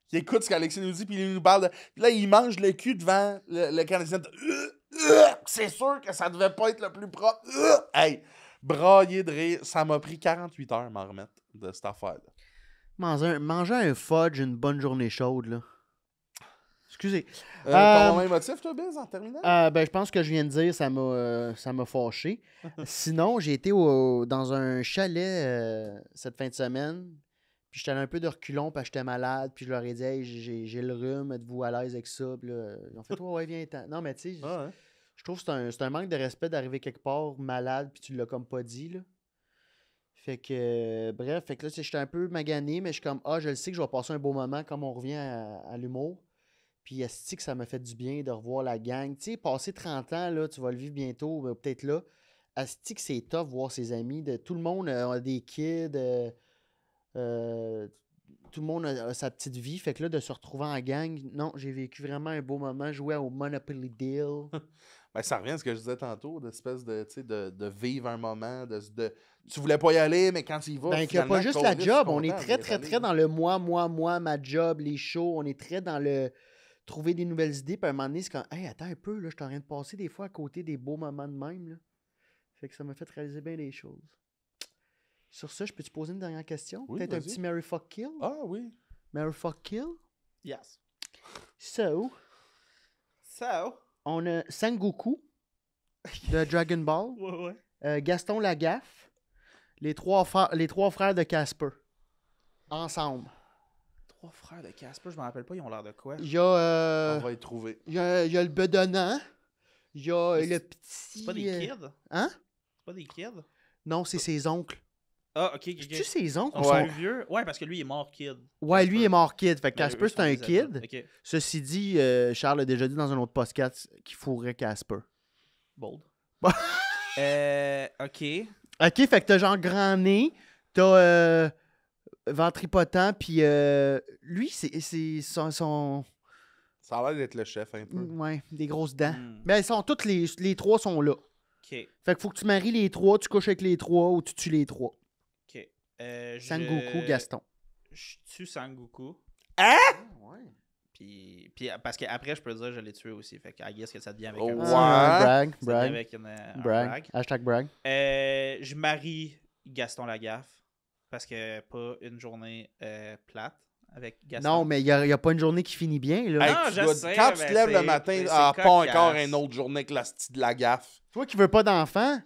Qui écoute ce qu'Alexis nous dit, puis il nous parle de. Puis là, il mange le cul devant le Canadien. C'est sûr que ça devait pas être le plus propre. Hey, brailler de rire. Ça m'a pris 48 heures à m'en remettre de cette affaire-là. Manger un fudge une bonne journée chaude, là. Excusez. Ton même motif, toi, Biz, en terminant? Ben, je pense que je viens de dire, ça m'a fâché. Sinon, j'ai été dans un chalet cette fin de semaine. Puis j'étais allé un peu de reculons parce que j'étais malade. Puis je leur ai dit, hey, j'ai le rhume, êtes-vous à l'aise avec ça? Puis là, ils ont fait, ouais, viens-t'en. Non, mais tu sais, Ah, ouais. je trouve que c'est un manque de respect d'arriver quelque part malade puis tu l'as comme pas dit, là. Fait que, bref, fait que là, j'étais un peu magané, mais je suis comme, je le sais que je vais passer un beau moment comme on revient à l'humour. Puis, asti que ça m'a fait du bien de revoir la gang. Tu sais, passer 30 ans, là, tu vas le vivre bientôt, peut-être là. Asti que c'est tough voir ses amis. Tout le monde a des kids. Tout le monde a sa petite vie. Fait que là, de se retrouver en gang, non, j'ai vécu vraiment un beau moment. Jouer au Monopoly Deal. Ben, ça revient à ce que je disais tantôt, d'espèce de, tu sais, de vivre un moment, tu voulais pas y aller, mais quand tu y vas, Ben, qu'il n'y a pas finalement, juste la câlisse, job. je suis On est content très, d'y très, aller. très dans le moi, ma job, les shows. On est très dans le trouver des nouvelles idées. Puis à un moment donné, c'est comme, hey, attends un peu, là, je suis en train de passer des fois à côté des beaux moments de même. Là. Fait que ça m'a fait réaliser bien des choses. Sur ça, je peux te poser une dernière question? Oui, Peut-être un vas-y. petit Mary Fuck Kill? Ah oui. Mary Fuck Kill? Yes. So, So. on a Sangoku de Dragon Ball, Ouais. Gaston Lagaffe, les trois frères de Casper. Ensemble. 3 frères de Casper, je me rappelle pas, ils ont l'air de quoi? Il y a, On va y trouver. il y a le bedonnant. Il y a Mais le petit... C'est pas des kids? Hein? C'est pas des kids? Non, c'est ses oncles. Ah, ok. C'est-tu ses oncles? Ils Ils sont sont- plus vieux? Ouais, parce que lui, il est mort kid. Ouais, lui, il est mort kid. Fait que Mais Casper, eux c'est un sont des kid. adultes. Ok. Ceci dit, Charles a déjà dit dans un autre podcast qu'il fourrait Casper. Bold. Bah. Ok. Ok, fait que t'as genre grand nez, t'as ventripotent, puis lui, c'est son Ça a l'air d'être le chef un peu. ouais, des grosses dents. Hmm. Mais ils sont toutes les trois sont là. Ok. Fait qu'il faut que tu maries les trois, tu couches avec les trois ou tu tues les trois. Ok. Sangoku, Gaston. Je tue Sangoku. Ouais. Puis parce qu'après, je peux dire que je l'ai tué aussi. Fait que I guess que ça devient avec Oh, un ouais. Brag, ça devient brag, avec un brag. Hashtag brag. Je marie Gaston Lagaffe parce que pas une journée plate avec Gaston. Non, mais il n'y a pas une journée qui finit bien, là. Hey, Non, tu je dois- sais, quand mais tu te lèves le c'est- matin, c'est pas cocasse. encore une autre journée que la style de la gaffe. Toi qui veux pas d'enfant,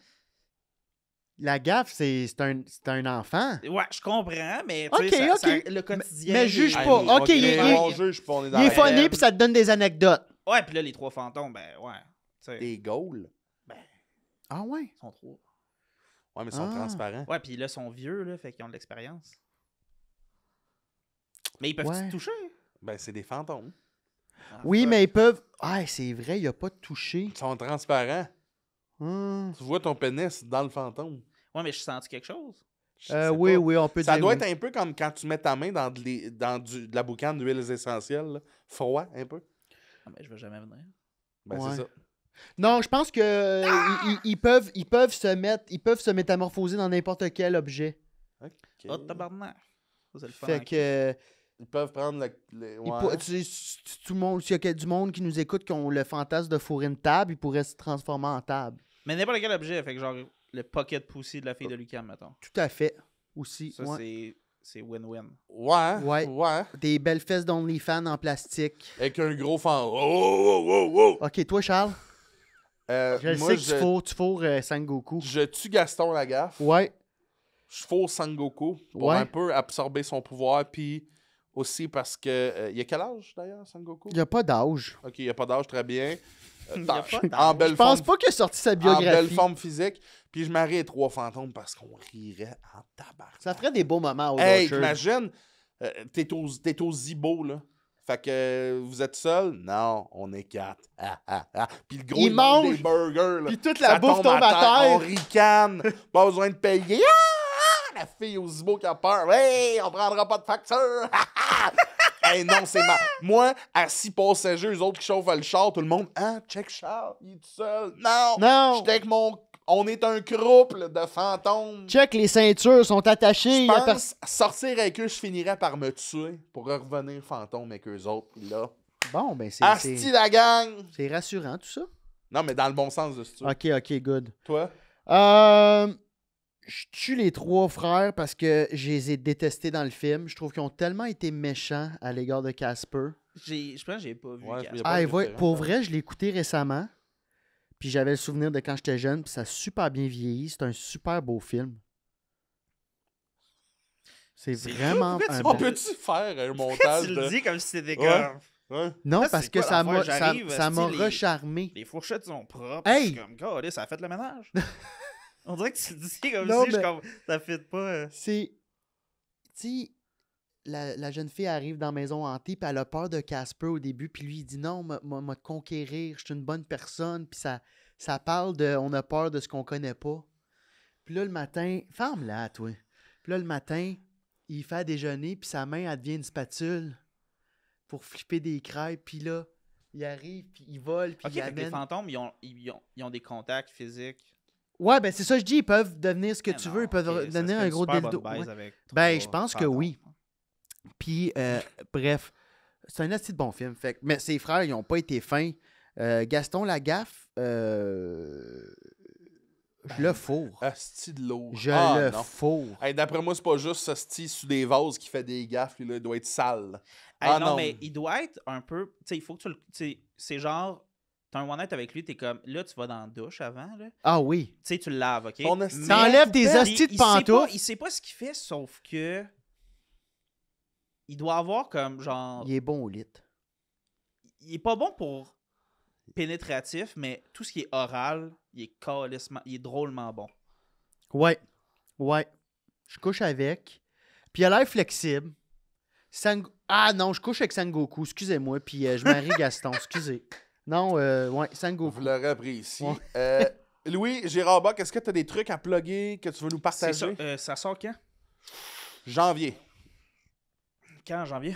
la gaffe, c'est un enfant. Ouais, je comprends, mais Ok, tu sais, ok. le quotidien. Mais juge est- pas. Ok, il est- on juge pas, on est dans Il est la funny crème. puis ça te donne des anecdotes. Ouais, puis là, les 3 fantômes, ben ouais. Tu sais, Des goals. Ah ouais? ils sont 3. Ouais, mais ils sont Ah. transparents. Ouais, puis là, ils sont vieux, là, fait qu'ils ont de l'expérience. Mais ils peuvent Ouais. te toucher. Ben, c'est des fantômes. Ah, Oui, fuck. mais ils peuvent. Ah, c'est vrai, il n'y a pas de toucher. Ils sont transparents. Hum. Tu vois ton pénis dans le fantôme. Ouais, mais je sens quelque chose. Je sais Oui, pas. oui, on peut Ça dire. doit oui. être un peu comme quand tu mets ta main dans de la boucane d'huiles essentielles. Là. Froid, un peu. Ah, mais je vais jamais venir. Ben, Ouais. c'est ça. Non, je pense que ils peuvent se métamorphoser dans n'importe quel objet. Ok. Oh, tabarnak. Ça, c'est le fun. Fait hein. que Ils peuvent prendre ouais. tout le monde, s'il y a du monde qui nous écoute qui ont le fantasme de fourrer une table, ils pourraient se transformer en table. Mais n'importe quel objet, fait que genre le pocket pussy de la fille de Lucam, mettons. Tout à fait. Aussi. Ça, Ouais. c'est win-win. Ouais. Ouais. Ouais. Des belles fesses d'OnlyFans en plastique. Avec un gros fantôme. Oh, oh, oh, oh. Ok, toi, Charles, je Moi, sais que tu fourres Sangoku. je tue Gaston Lagaffe. Ouais. Je fous Sangoku pour Ouais. un peu absorber son pouvoir. Puis aussi parce que. Il y a quel âge d'ailleurs, Sangoku? Il n'y a pas d'âge. Ok, il n'y a pas d'âge, très bien. Il y a pas en d'âge. belle Je pense forme, pas qu'il a sorti sa en belle biographie. forme physique. Puis je marierais 3 fantômes parce qu'on rirait en tabarnak. Ça ferait des beaux moments au Hey, Orchard. imagine, t'es au Zibo, là. Fait que vous êtes seul? Non, on est 4. Puis le gros, Il il mange des mange, burgers, là. Puis toute Ça la bouffe tombe à On terre. ricane. Pas besoin de payer. La fille au Zibo qui a peur. Hey, on prendra pas de facture. Hey, non, c'est mal. Moi, assis passagers, eux autres qui chauffent le char, tout le monde, check Charles, il est tout seul. Non, Non. j'étais avec mon. On est un couple de fantômes. Check, les ceintures sont attachées. Je y a pense, sortir avec eux, je finirais par me tuer pour revenir fantôme avec eux autres. Puis là, Bon, ben asti la gang! c'est rassurant, tout ça. Non, mais dans le bon sens de ce truc. Ok, good. Toi? Je tue les 3 frères parce que je les ai détestés dans le film. Je trouve qu'ils ont tellement été méchants à l'égard de Casper. Je pense que j'ai pas vu. Ouais, Casper. y a pas de référence. Pour vrai, je l'ai écouté récemment. Puis j'avais le souvenir de quand j'étais jeune. Puis ça a super bien vieilli. C'est un super beau film. C'est vraiment pourquoi un On bon... peut-tu faire un Tu montage le de. dis comme si c'était Ouais. comme. Ouais. Non, Là, parce c'est que quoi ça m'a l'affaire? J'arrive, ça m'a style, les- recharmé. Les fourchettes sont propres. Hey! Je suis comme, God, ça a fait le ménage. On dirait que tu le dis comme Non, si je mais- comme, ça fit pas. C'est... Tu sais, la jeune fille arrive dans la maison hantée, puis elle a peur de Casper au début, puis lui, il dit non, m'a te conquérir, je suis une bonne personne, puis ça parle de on a peur de ce qu'on connaît pas. Puis là, le matin, ferme-la, toi. Puis là, le matin, il fait à déjeuner, puis sa main, elle devient une spatule pour flipper des crêpes, puis là, il arrive, puis il vole, puis Ok, il fait que les amène. fantômes, ils ont des contacts physiques. Ouais, ben c'est ça que je dis, ils peuvent devenir ce que Mais tu non, veux, ils peuvent ok, ça devenir serait un une gros super dildo. bonne baise Ouais. avec Ben, 3 je pense que fantômes. oui. Puis, bref, c'est un assez de bon film. Fait, mais ses frères, ils n'ont pas été fins. Gaston Lagaffe, je le fourre. Asti de l'eau. Je le non. fourre. Hey, d'après moi, c'est pas juste Asti sous des vases qui fait des gaffes, lui, là, il doit être sale. Hey, Ah non, non. mais il doit être un peu. Tu sais, il faut que tu le. Tu sais, c'est genre. T'as un one-night avec lui, t'es comme. Là, tu vas dans la douche avant, là. Tu Ah oui. sais, tu le laves, ok? Ton esti- Mais- T'enlèves tes Puis, hosties de pantoufles. Il sait pas ce qu'il fait, sauf que. Il doit avoir comme genre. Il est bon au lit. Il est pas bon pour pénétratif, mais tout ce qui est oral, il est calissement. Il est drôlement bon. Ouais. Ouais. Je couche avec. Puis il a l'air flexible. Ah non, je couche avec Sangoku, excusez-moi. Puis je marie Gaston, excusez. Non, ouais, Sangoku. Vous l'aurez appris ici. Ouais. Louis, Gérard Bock, est-ce que tu as des trucs à plugger que tu veux nous C'est partager? ça, ça sort quand? Janvier. Quand, en janvier?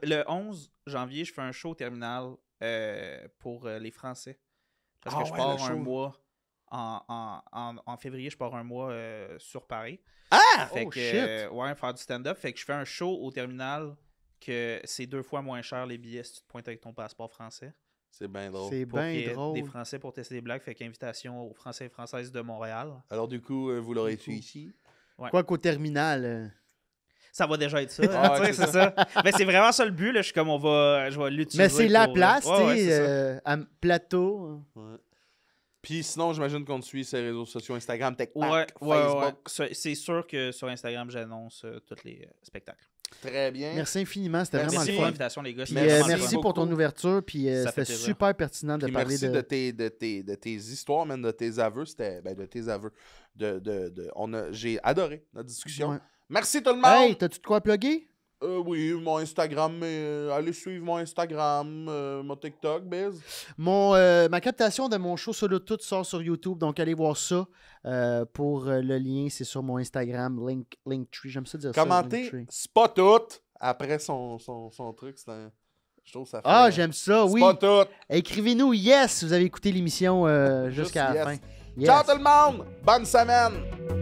le 11 janvier, je fais un show au terminal pour les Français. Parce que Ah je ouais, pars le un show. mois. En février, je pars un mois sur Paris. Ah! Fait Oh, que, shit! ouais, faire du stand-up. Fait que je fais un show au terminal que c'est 2 fois moins cher les billets si tu te pointes avec ton passeport français. C'est bien drôle. C'est Pour qu'il y bien ait drôle. des Français pour tester des blagues. Fait qu'invitation aux Français et Françaises de Montréal. Alors, du coup, vous l'aurez su ici. Quoi qu'au terminal. Ça va déjà être ça. Ah, hein, ouais, tu sais, c'est c'est ça. Mais c'est vraiment ça le but. Là. Je suis comme, je vais l'utiliser. Mais c'est la pour, place, ouais, tu ouais, sais, c'est ça. à plateau. Ouais. Puis sinon, j'imagine qu'on te suit sur les réseaux sociaux, Instagram, TikTok, Ouais, Facebook. C'est sûr que sur Instagram, j'annonce tous les spectacles. Très bien. Merci infiniment, c'était Merci. vraiment Merci le pour fun. l'invitation, les gars. Puis, C'était Merci vraiment merci le fun. pour ton beaucoup. ouverture, puis Ça fait c'était plaisir. super pertinent de Puis parler merci de... de tes histoires, même de tes aveux. C'était de tes aveux. J'ai adoré notre discussion. Ouais. Merci tout le monde. Hey, t'as-tu de quoi plugger? Oui, mon Instagram, allez suivre mon Instagram, mon TikTok, biz. Ma captation de mon show Solo Tout sort sur YouTube, donc allez voir ça. Pour le lien, c'est sur mon Instagram, Linktree. J'aime ça dire Commentez, ça. Linktree. c'est pas tout. Après son truc, c'est un. Je trouve que ça fait. Ah, j'aime ça, C'est oui. pas tout. Écrivez-nous yes, vous avez écté l'émission jusqu'à yes. la fin. Ciao Yes. tout le monde. Bonne semaine.